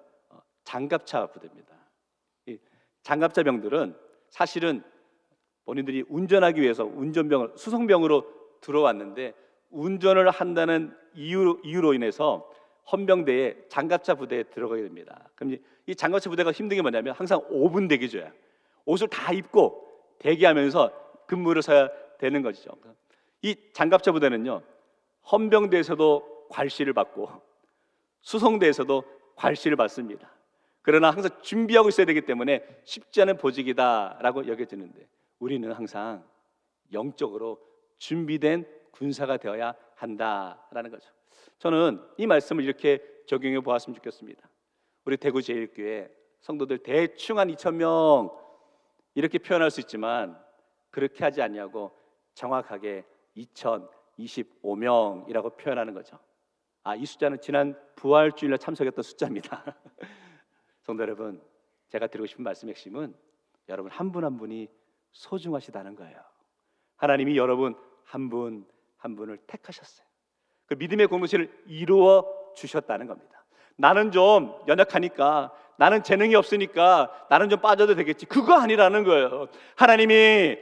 장갑차 부대입니다. 이 장갑차 병들은 사실은 본인들이 운전하기 위해서 운전병을 수송병으로 들어왔는데 운전을 한다는 이유로 인해서 헌병대에 장갑차 부대에 들어가게 됩니다. 그럼 이 장갑차 부대가 힘든 게 뭐냐면 항상 5분 대기조야. 옷을 다 입고 대기하면서 근무를 서야 되는 것이죠. 이 장갑차 부대는요, 헌병대에서도 괄시를 받고 수송대에서도 괄시를 받습니다. 그러나 항상 준비하고 있어야 되기 때문에 쉽지 않은 보직이다라고 여겨지는데 우리는 항상 영적으로 준비된 군사가 되어야 한다라는 거죠. 저는 이 말씀을 이렇게 적용해 보았으면 좋겠습니다. 우리 대구 제일교회 성도들 대충 한 2,000명 이렇게 표현할 수 있지만 그렇게 하지 않냐고 정확하게 2,025명이라고 표현하는 거죠. 이 숫자는 지난 부활주일날 참석했던 숫자입니다. 성도 여러분, 제가 드리고 싶은 말씀의 핵심은 여러분 한 분 한 분이 소중하시다는 거예요. 하나님이 여러분 한 분 한 분을 택하셨어요. 그 믿음의 공동체를 이루어 주셨다는 겁니다. 나는 좀 연약하니까, 나는 재능이 없으니까 나는 좀 빠져도 되겠지, 그거 아니라는 거예요. 하나님이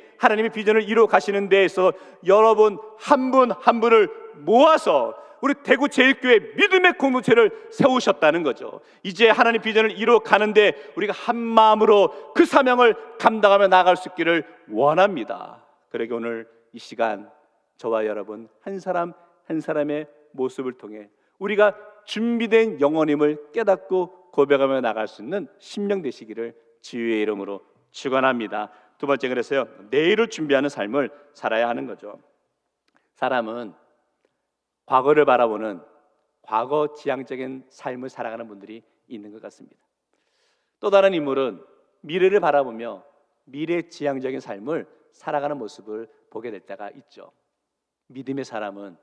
비전을 이루어 가시는 데에서 여러분 한 분 한 분을 모아서 우리 대구 제일교회 믿음의 공동체를 세우셨다는 거죠. 이제 하나님 비전을 이루어 가는데 우리가 한 마음으로 그 사명을 감당하며 나아갈 수 있기를 원합니다. 그러게 오늘 이 시간 저와 여러분 한 사람 한 사람의 모습을 통해 우리가 준비된 영혼임을 깨닫고 고백하며 나갈 수 있는 심령 되시기를 주의 이름으로 축원합니다. 두 번째, 그래서요, 내일을 준비하는 삶을 살아야 하는 거죠. 사람은 과거를 바라보는 과거 지향적인 삶을 살아가는 분들이 있는 것 같습니다. 또 다른 인물은 미래를 바라보며 미래 지향적인 삶을 살아가는 모습을 보게 될 때가 있죠. 믿음의 사람은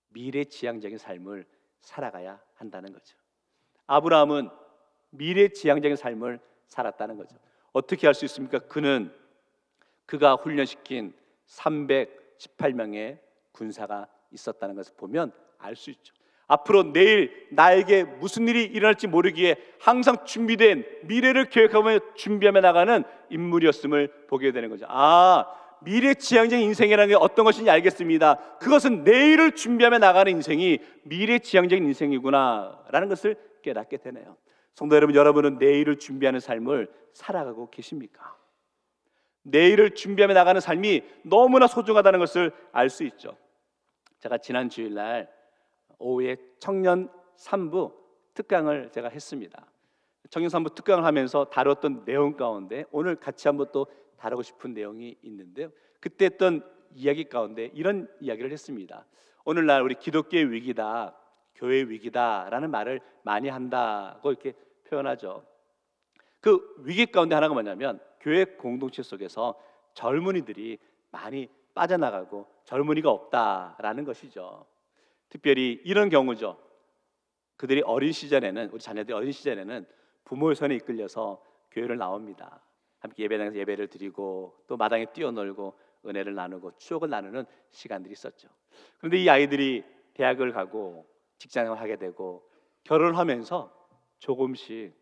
미래 지향적인 삶을 살아가야 한다는 거죠. 아브라함은 미래 지향적인 삶을 살았다는 거죠. 어떻게 할 수 있습니까? 그가 훈련시킨 318명의 군사가 있었다는 것을 보면 알 수 있죠. 앞으로 내일 나에게 무슨 일이 일어날지 모르기에 항상 준비된 미래를 계획하며 준비하며 나가는 인물이었음을 보게 되는 거죠. 미래 지향적인 인생이라는 게 어떤 것인지 알겠습니다. 그것은 내일을 준비하며 나가는 인생이 미래 지향적인 인생이구나 라는 것을 깨닫게 되네요. 성도 여러분, 여러분은 내일을 준비하는 삶을 살아가고 계십니까? 내일을 준비하며 나가는 삶이 너무나 소중하다는 것을 알 수 있죠. 제가 지난 주일날 오후에 청년 3부 특강을 제가 했습니다. 청년 3부 특강을 하면서 다뤘던 내용 가운데 오늘 같이 한번 또 다루고 싶은 내용이 있는데요, 그때 했던 이야기 가운데 이런 이야기를 했습니다. 오늘날 우리 기독교의 위기다, 교회 위기다라는 말을 많이 한다고 이렇게 표현하죠. 그 위기 가운데 하나가 뭐냐면 교회 공동체 속에서 젊은이들이 많이 빠져나가고 젊은이가 없다라는 것이죠. 특별히 이런 경우죠. 그들이 어린 시절에는, 우리 자녀들이 어린 시절에는 부모의 손에 이끌려서 교회를 나옵니다. 함께 예배당에서 예배를 드리고 또 마당에 뛰어놀고 은혜를 나누고 추억을 나누는 시간들이 있었죠. 그런데 이 아이들이 대학을 가고 직장을 하게 되고 결혼을 하면서 조금씩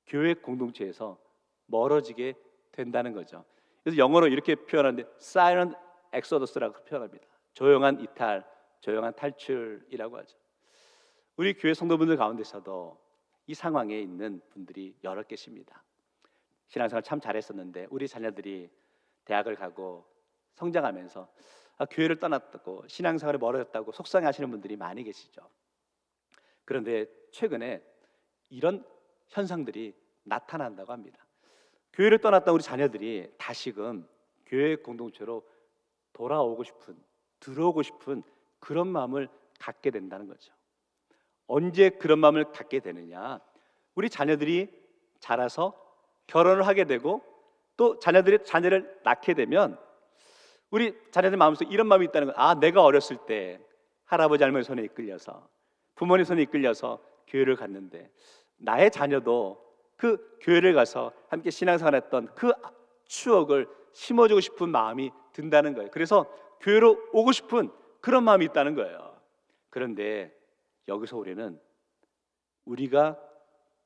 교회 공동체에서 멀어지게 된다는 거죠. 그래서 영어로 이렇게 표현하는데 silent exodus라고 표현합니다. 조용한 이탈, 조용한 탈출이라고 하죠. 우리 교회 성도분들 가운데서도 이 상황에 있는 분들이 여러 계십니다. 신앙생활 참 잘했었는데 우리 자녀들이 대학을 가고 성장하면서 교회를 떠났다고, 신앙생활에 멀어졌다고 속상해하시는 분들이 많이 계시죠. 그런데 최근에 이런 현상들이 나타난다고 합니다. 교회를 떠났다 우리 자녀들이 다시금 교회 공동체로 돌아오고 싶은, 들어오고 싶은 그런 마음을 갖게 된다는 거죠. 언제 그런 마음을 갖게 되느냐? 우리 자녀들이 자라서 결혼을 하게 되고 또 자녀를 낳게 되면 우리 자녀들 마음속에 이런 마음이 있다는 건, 내가 어렸을 때 할아버지 할머니 손에 이끌려서 부모님 손에 이끌려서 교회를 갔는데 나의 자녀도 그 교회를 가서 함께 신앙생활했던 그 추억을 심어주고 싶은 마음이 든다는 거예요. 그래서 교회로 오고 싶은 그런 마음이 있다는 거예요. 그런데 여기서 우리가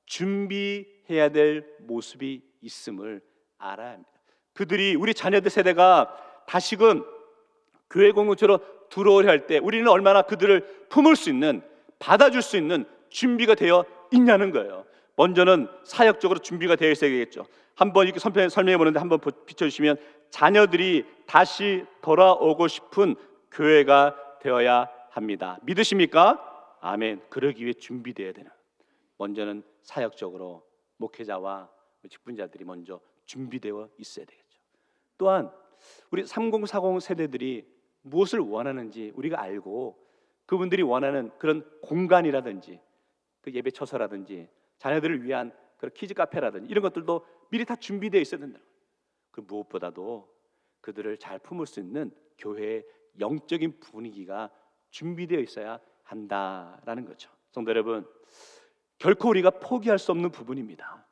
준비해야 될 모습이 있음을 알아야 합니다. 그들이 우리 자녀들 세대가 다시금 교회 공동체로 들어오려 할 때 우리는 얼마나 그들을 품을 수 있는, 받아줄 수 있는 준비가 되어 있냐는 거예요. 먼저는 사역적으로 준비가 되어 있어야겠죠. 한번 이렇게 설명해 보는데 한번 비춰주시면, 자녀들이 다시 돌아오고 싶은 교회가 되어야 합니다. 믿으십니까? 아멘. 그러기 위해 준비되어야 되는, 먼저는 사역적으로 목회자와 직분자들이 먼저 준비되어 있어야 되겠죠. 또한 우리 3040 세대들이 무엇을 원하는지 우리가 알고, 그분들이 원하는 그런 공간이라든지 그 예배 처소라든지 자녀들을 위한 그런 키즈 카페라든지 이런 것들도 미리 다 준비되어 있어야 된다. 그 무엇보다도 그들을 잘 품을 수 있는 교회의 영적인 분위기가 준비되어 있어야 한다라는 거죠. 성도 여러분, 결코 우리가 포기할 수 없는 부분입니다.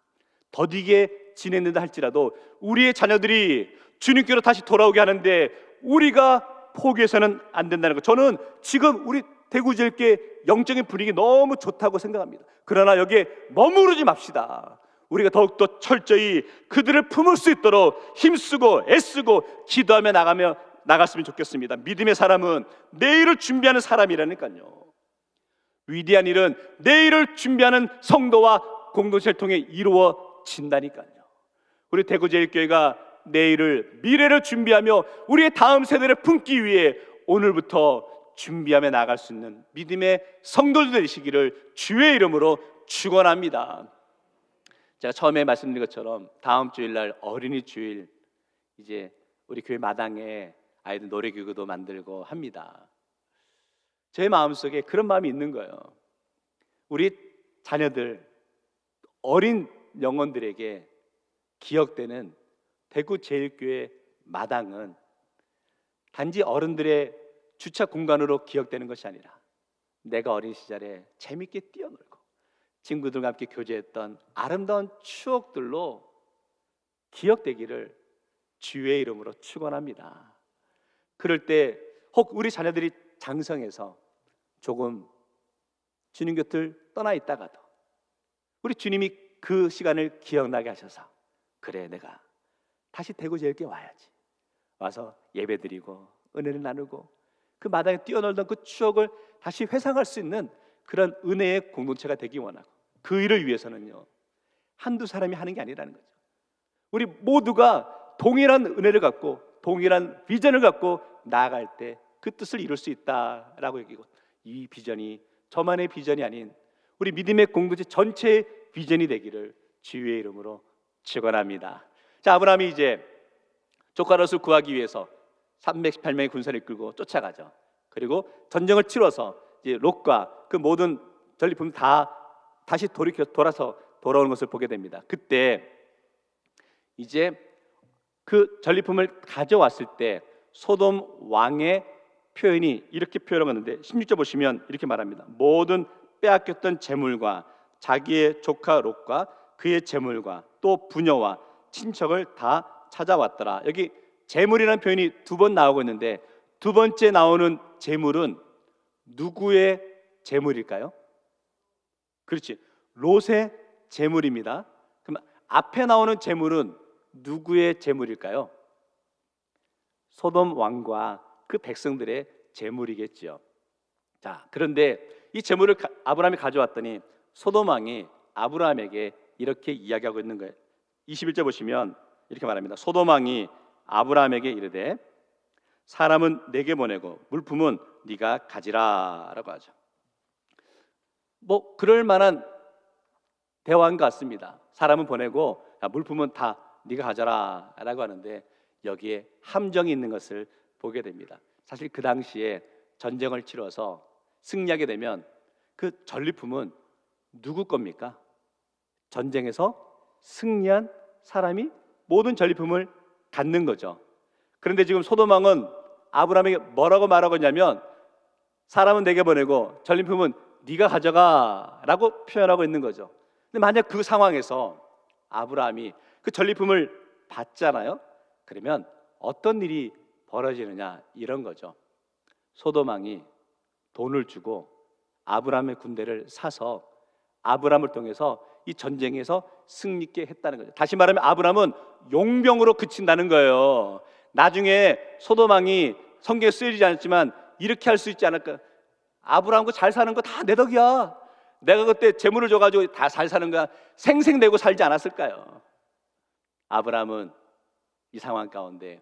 더디게 지냈는다 할지라도 우리의 자녀들이 주님께로 다시 돌아오게 하는데 우리가 포기해서는 안 된다는 것. 저는 지금 우리 대구제일교회 영적인 분위기 너무 좋다고 생각합니다. 그러나 여기에 머무르지 맙시다. 우리가 더욱더 철저히 그들을 품을 수 있도록 힘쓰고 애쓰고 기도하며 나갔으면 좋겠습니다. 믿음의 사람은 내일을 준비하는 사람이라니까요. 위대한 일은 내일을 준비하는 성도와 공동체를 통해 이루어진다니까요. 우리 대구제일교회가 내일을, 미래를 준비하며 우리의 다음 세대를 품기 위해 오늘부터 준비하며 나갈 수 있는 믿음의 성도들 되시기를 주의 이름으로 축원합니다. 제가 처음에 말씀드린 것처럼 다음 주일날 어린이 주일, 이제 우리 교회 마당에 아이들 노래기구도 만들고 합니다. 제 마음속에 그런 마음이 있는 거예요. 우리 자녀들, 어린 영혼들에게 기억되는 대구제일교회 마당은 단지 어른들의 주차 공간으로 기억되는 것이 아니라 내가 어린 시절에 재밌게 뛰어놀고 친구들과 함께 교제했던 아름다운 추억들로 기억되기를 주의 이름으로 축원합니다. 그럴 때 혹 우리 자녀들이 장성해서 조금 주님 곁을 떠나 있다가도 우리 주님이 그 시간을 기억나게 하셔서, 그래, 내가 다시 대구제일교회 와야지, 와서 예배드리고 은혜를 나누고 그 마당에 뛰어놀던 그 추억을 다시 회상할 수 있는 그런 은혜의 공동체가 되기 원하고, 그 일을 위해서는요 한두 사람이 하는 게 아니라는 거죠. 우리 모두가 동일한 은혜를 갖고 동일한 비전을 갖고 나아갈 때 그 뜻을 이룰 수 있다라고 얘기고, 이 비전이 저만의 비전이 아닌 우리 믿음의 공동체 전체의 비전이 되기를 주의 이름으로 축원합니다. 자, 아브라함이 이제 조카 롯을 구하기 위해서 318명의 군사를 이끌고 쫓아가죠. 그리고 전쟁을 치러서 이제 롯과 그 모든 전리품 다 다시 돌아서 돌아오는 것을 보게 됩니다. 그때 이제 그 전리품을 가져왔을 때 소돔 왕의 표현이 이렇게 표현하는데 16절 보시면 이렇게 말합니다. 모든 빼앗겼던 재물과 자기의 조카 롯과 그의 재물과 또 부녀와 친척을 다 찾아왔더라. 여기 재물이라는 표현이 두 번 나오고 있는데, 두 번째 나오는 재물은 누구의 재물일까요? 그렇지, 롯의 재물입니다. 그럼 앞에 나오는 재물은 누구의 재물일까요? 소돔 왕과 그 백성들의 재물이겠죠. 자, 그런데 이 재물을 아브라함이 가져왔더니 소돔 왕이 아브라함에게 이렇게 이야기하고 있는 거예요. 21절 보시면 이렇게 말합니다. 소돔 왕이 아브라함에게 이르되 사람은 내게 보내고 물품은 네가 가지라라고 하죠. 뭐 그럴 만한 대화인 것 같습니다. 사람은 보내고 물품은 다 네가 가져라라고 하는데 여기에 함정이 있는 것을 보게 됩니다. 사실 그 당시에 전쟁을 치러서 승리하게 되면 그 전리품은 누구 겁니까? 전쟁에서 승리한 사람이 모든 전리품을 갖는 거죠. 그런데 지금 소돔 왕은 아브라함에게 뭐라고 말하고 있냐면 사람은 내게 보내고 전리품은 네가 가져가라고 표현하고 있는 거죠. 근데 만약 그 상황에서 아브라함이 그 전리품을 받잖아요. 그러면 어떤 일이 벌어지느냐, 이런 거죠. 소돔 왕이 돈을 주고 아브라함의 군대를 사서 아브라함을 통해서 이 전쟁에서 승리케 했다는 거죠. 다시 말하면 아브라함은 용병으로 그친다는 거예요. 나중에 소돔 왕이 성경에 쓰여지지 않았지만 이렇게 할 수 있지 않을까? 아브라함 그 잘 사는 거 다 내 덕이야. 내가 그때 재물을 줘가지고 다 잘 사는 거야. 생생내고 살지 않았을까요? 아브라함은 이 상황 가운데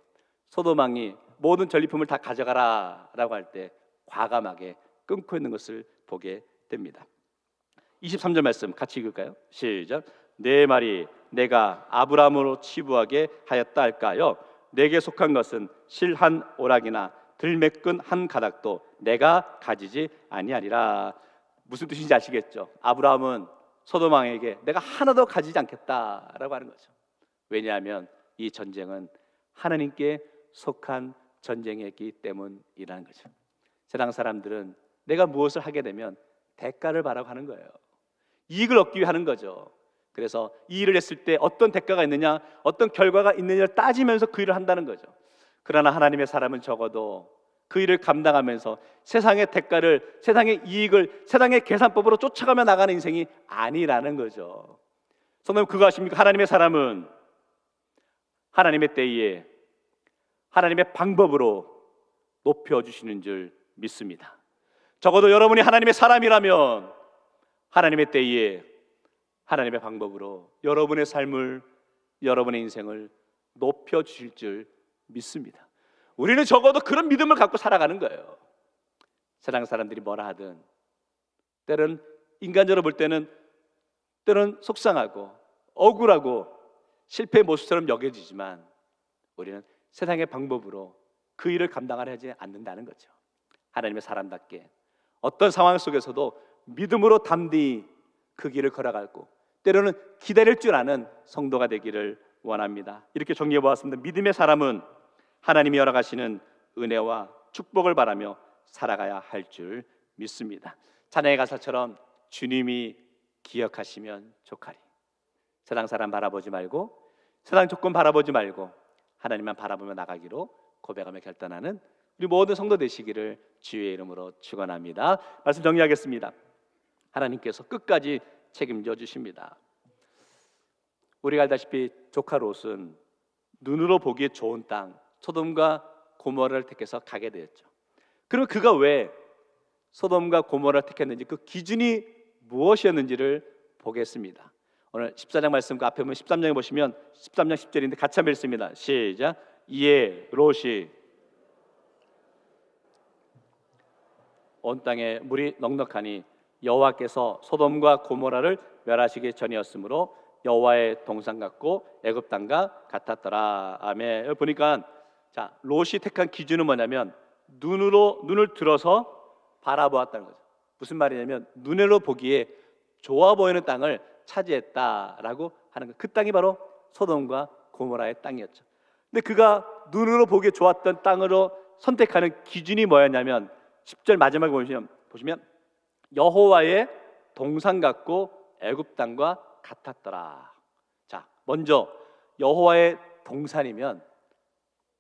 소돔 왕이 모든 전리품을 다 가져가라 라고 할 때 과감하게 끊고 있는 것을 보게 됩니다. 23절 말씀 같이 읽을까요? 시작. 내 말이 내가 아브라함으로 치부하게 하였다 할까요? 내게 속한 것은 실 한 오락이나 들매끈 한 가닥도 내가 가지지 아니하리라. 무슨 뜻인지 아시겠죠? 아브라함은 소돔 왕에게 내가 하나도 가지지 않겠다라고 하는 거죠. 왜냐하면 이 전쟁은 하나님께 속한 전쟁이기 때문이라는 거죠. 세상 사람들은 내가 무엇을 하게 되면 대가를 바라고 하는 거예요. 이익을 얻기 위해 하는 거죠. 그래서 이 일을 했을 때 어떤 대가가 있느냐, 어떤 결과가 있느냐를 따지면서 그 일을 한다는 거죠. 그러나 하나님의 사람은 적어도 그 일을 감당하면서 세상의 대가를, 세상의 이익을 세상의 계산법으로 쫓아가며 나가는 인생이 아니라는 거죠. 성도님, 그거 아십니까? 하나님의 사람은 하나님의 때에 하나님의 방법으로 높여주시는 줄 믿습니다. 적어도 여러분이 하나님의 사람이라면 하나님의 때에 하나님의 방법으로 여러분의 삶을, 여러분의 인생을 높여주실 줄 믿습니다. 우리는 적어도 그런 믿음을 갖고 살아가는 거예요. 세상 사람들이 뭐라 하든 때는 인간적으로 볼 때는 속상하고 억울하고 실패의 모습처럼 여겨지지만 우리는 세상의 방법으로 그 일을 감당하려 하지 않는다는 거죠. 하나님의 사람답게 어떤 상황 속에서도 믿음으로 담대히 그 길을 걸어가고 때로는 기다릴 줄 아는 성도가 되기를 원합니다. 이렇게 정리해 보았습니다. 믿음의 사람은 하나님이 허락하시는 은혜와 축복을 바라며 살아가야 할 줄 믿습니다. 찬양의 가사처럼 주님이 기억하시면 좋가리. 세상 사람 바라보지 말고 세상 조건 바라보지 말고 하나님만 바라보며 나가기로 고백하며 결단하는 우리 모든 성도 되시기를 주의 이름으로 축원합니다. 말씀 정리하겠습니다. 하나님께서 끝까지 책임져 주십니다. 우리가 알다시피 조카 롯은 눈으로 보기에 좋은 땅 소돔과 고모라를 택해서 가게 되었죠. 그러면 그가 왜 소돔과 고모라를 택했는지, 그 기준이 무엇이었는지를 보겠습니다. 오늘 14장 말씀 그 앞에 보면 13장에 보시면 13장 10절인데 같이 한번 읽습니다. 시작. 이에 롯이 온 땅에 물이 넉넉하니 여호와께서 소돔과 고모라를 멸하시기 전이었으므로 여호와의 동산 같고 애굽 땅과 같았더라. 아멘. 여기 보니까 자, 롯이 택한 기준은 뭐냐면 눈을 들어서 바라보았다는 거죠. 무슨 말이냐면 눈으로 보기에 좋아 보이는 땅을 차지했다라고 하는 거. 그 땅이 바로 소돔과 고모라의 땅이었죠. 근데 그가 눈으로 보기에 좋았던 땅으로 선택하는 기준이 뭐였냐면 10절 마지막에 보시면 여호와의 동산 같고 애굽 땅과 같았더라. 자, 먼저 여호와의 동산이면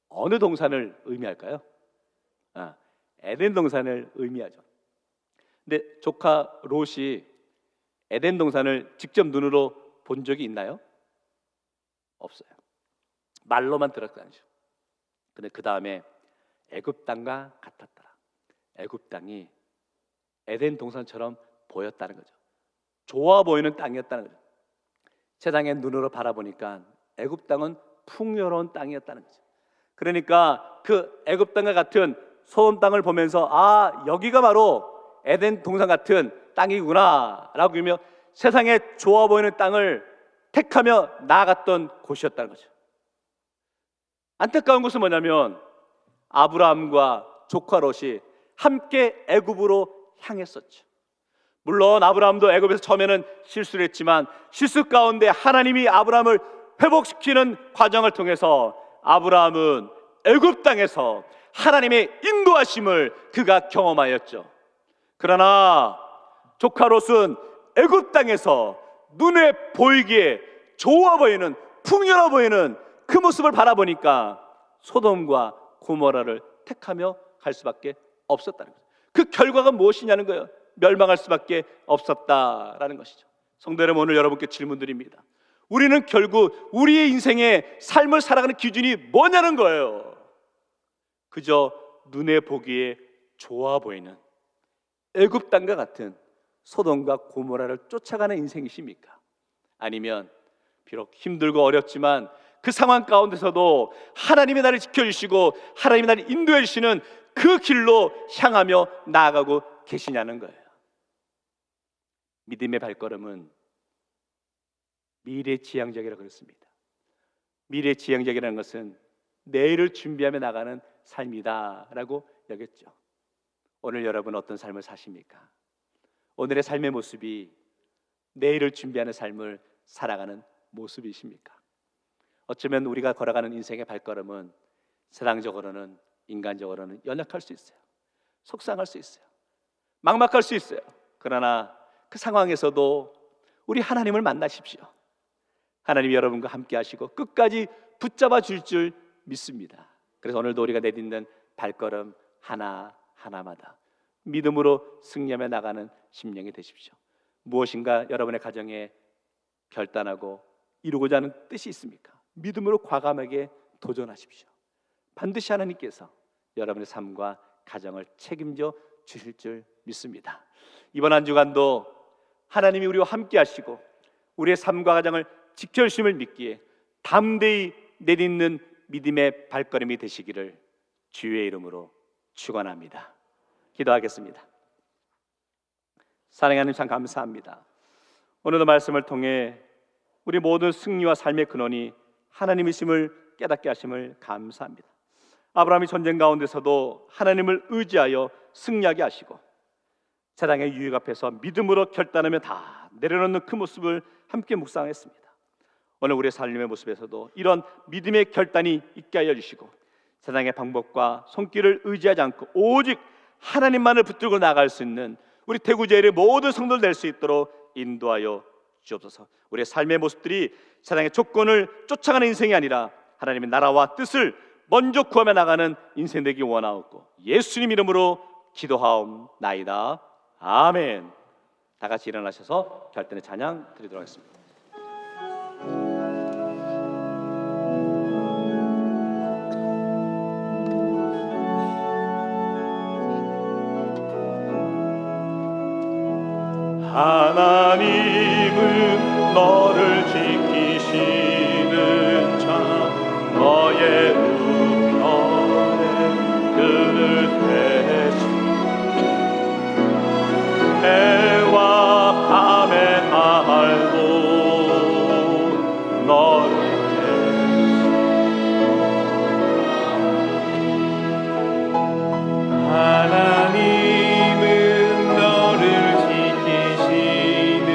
어느 동산을 의미할까요? 에덴 동산을 의미하죠. 근데 조카 롯이 에덴 동산을 직접 눈으로 본 적이 있나요? 없어요. 말로만 들었다죠. 근데 그 다음에 애굽 땅과 같았더라. 애굽 땅이 에덴 동산처럼 보였다는 거죠. 좋아 보이는 땅이었다는 거죠. 세상의 눈으로 바라보니까 애굽 땅은 풍요로운 땅이었다는 거죠. 그러니까 그 애굽 땅과 같은 소돔 땅을 보면서 아, 여기가 바로 에덴 동산 같은 땅이구나 라고 하며 세상에 좋아 보이는 땅을 택하며 나아갔던 곳이었다는 거죠. 안타까운 것은 뭐냐면 아브라함과 조카 롯이 함께 애굽으로 향했었죠. 물론 아브라함도 애굽에서 처음에는 실수를 했지만 실수 가운데 하나님이 아브라함을 회복시키는 과정을 통해서 아브라함은 애굽 땅에서 하나님의 인도하심을 그가 경험하였죠. 그러나 조카 롯은 애굽 땅에서 눈에 보이기에 좋아 보이는, 풍요로워 보이는 그 모습을 바라보니까 소돔과 고모라를 택하며 갈 수밖에 없었다는 거죠. 그 결과가 무엇이냐는 거예요. 멸망할 수밖에 없었다라는 것이죠. 성도 여러분, 오늘 여러분께 질문드립니다. 우리는 결국 우리의 인생의 삶을 살아가는 기준이 뭐냐는 거예요. 그저 눈에 보기에 좋아 보이는 애굽 땅과 같은 소돔과 고모라를 쫓아가는 인생이십니까? 아니면 비록 힘들고 어렵지만 그 상황 가운데서도 하나님이 나를 지켜주시고 하나님이 나를 인도해 주시는 그 길로 향하며 나아가고 계시냐는 거예요. 믿음의 발걸음은 미래지향적이라고 그랬습니다. 미래지향적이라는 것은 내일을 준비하며 나가는 삶이다라고 여겼죠. 오늘 여러분 어떤 삶을 사십니까? 오늘의 삶의 모습이 내일을 준비하는 삶을 살아가는 모습이십니까? 어쩌면 우리가 걸어가는 인생의 발걸음은 세상적으로는, 인간적으로는 연약할 수 있어요. 속상할 수 있어요. 막막할 수 있어요. 그러나 그 상황에서도 우리 하나님을 만나십시오. 하나님이 여러분과 함께 하시고 끝까지 붙잡아 줄 줄 믿습니다. 그래서 오늘도 우리가 내딛는 발걸음 하나하나마다 믿음으로 승리하며 나가는 심령이 되십시오. 무엇인가 여러분의 가정에 결단하고 이루고자 하는 뜻이 있습니까? 믿음으로 과감하게 도전하십시오. 반드시 하나님께서 여러분의 삶과 가정을 책임져 주실 줄 믿습니다. 이번 한 주간도 하나님이 우리와 함께 하시고 우리의 삶과 가정을 지켜주심을 믿기에 담대히 내딛는 믿음의 발걸음이 되시기를 주의 이름으로 축원합니다. 기도하겠습니다. 사랑하는 하나님, 참 감사합니다. 오늘도 말씀을 통해 우리 모든 승리와 삶의 근원이 하나님이심을 깨닫게 하심을 감사합니다. 아브라함이 전쟁 가운데서도 하나님을 의지하여 승리하게 하시고 세상의 유익 앞에서 믿음으로 결단하며 다 내려놓는 그 모습을 함께 묵상했습니다. 오늘 우리의 삶의 모습에서도 이런 믿음의 결단이 있게 하여 주시고 세상의 방법과 손길을 의지하지 않고 오직 하나님만을 붙들고 나아갈 수 있는 우리 대구제일의 모든 성도들 될 수 있도록 인도하여 주옵소서. 우리의 삶의 모습들이 세상의 조건을 쫓아가는 인생이 아니라 하나님의 나라와 뜻을 먼저 구하며 나가는 인생 되기 원하옵고 예수님 이름으로 기도하옵나이다. 아멘. 다 같이 일어나셔서 결단의 찬양 드리도록 하겠습니다. 하나님은 너를 지키시는 자 너의 우편에 그를 대시고 해와 밤의 날도 너를 대시고 하나님은 너를 지키시는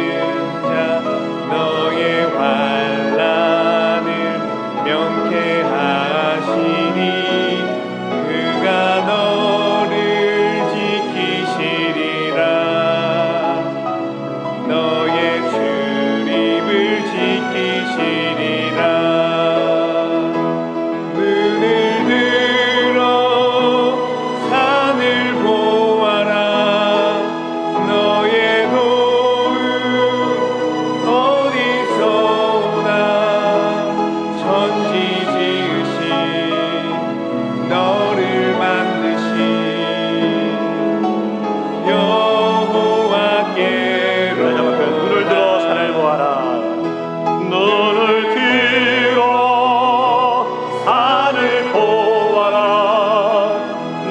자 너의 환난을 명쾌하시니 그가 너를 지키시리라. 너의 출입을 지키시리라. 눈을 들어 산을 보아라. 너의 도움 어디서 오나. 천지 지으신 너를 만드신 여호와께로 눈을 들어 산을 보아라. 눈을 들어 산을 보아라.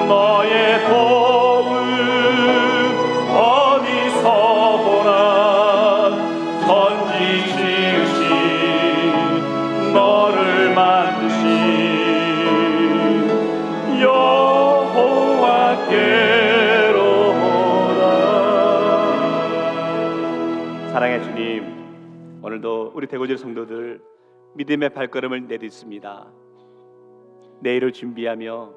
너의 도움 어디서 오나. 천지 지으신 너를 만드신 여호와께로라. 사랑의 주님, 오늘도 우리 대구제 성도들 믿음의 발걸음을 내딛습니다. 내일을 준비하며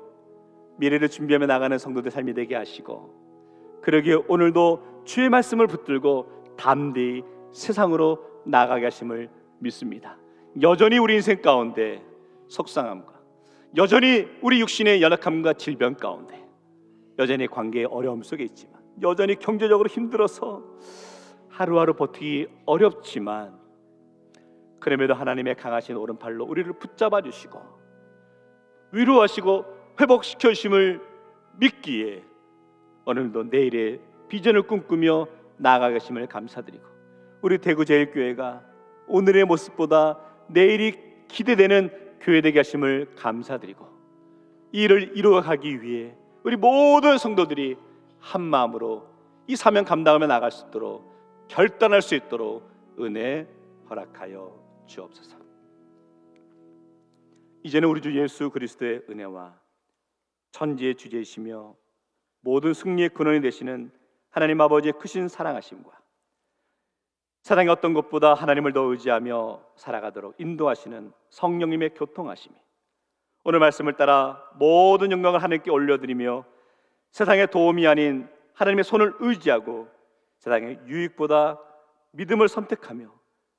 미래를 준비하며 나가는 성도들 삶이 되게 하시고 그러기에 오늘도 주의 말씀을 붙들고 담대히 세상으로 나아가게 하심을 믿습니다. 여전히 우리 인생 가운데 속상함과 여전히 우리 육신의 연약함과 질병 가운데 여전히 관계의 어려움 속에 있지만 여전히 경제적으로 힘들어서 하루하루 버티기 어렵지만 그럼에도 하나님의 강하신 오른팔로 우리를 붙잡아 주시고 위로하시고 회복시켜 주심을 믿기에 오늘도 내일의 비전을 꿈꾸며 나아가 계심을 감사드리고 우리 대구제일교회가 오늘의 모습보다 내일이 기대되는 교회 되게 하심을 감사드리고 이 일을 이루어가기 위해 우리 모든 성도들이 한 마음으로 이 사명 감당하며 나갈 수 있도록 결단할 수 있도록 은혜 허락하여 주옵소서. 이제는 우리 주 예수 그리스도의 은혜와 천지의 주제이시며 모든 승리의 근원이 되시는 하나님 아버지의 크신 사랑하심과 세상의 어떤 것보다 하나님을 더 의지하며 살아가도록 인도하시는 성령님의 교통하심이 오늘 말씀을 따라 모든 영광을 하나님께 올려드리며 세상의 도움이 아닌 하나님의 손을 의지하고 세상의 유익보다 믿음을 선택하며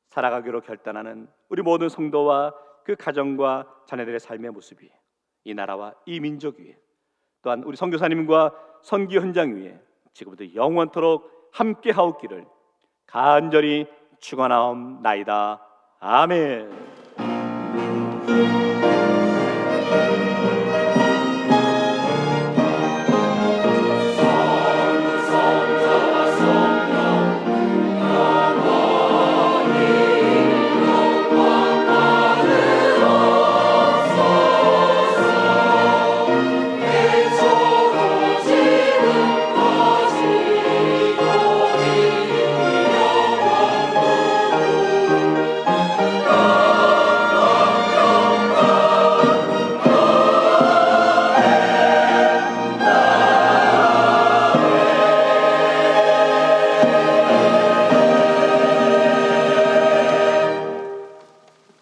살아가기로 결단하는 우리 모든 성도와 그 가정과 자녀들의 삶의 모습이 이 나라와 이 민족 위에 또한 우리 선교사님과 선교 현장 위에 지금부터 영원토록 함께하옵기를 간절히 축원하옵나이다. 아멘.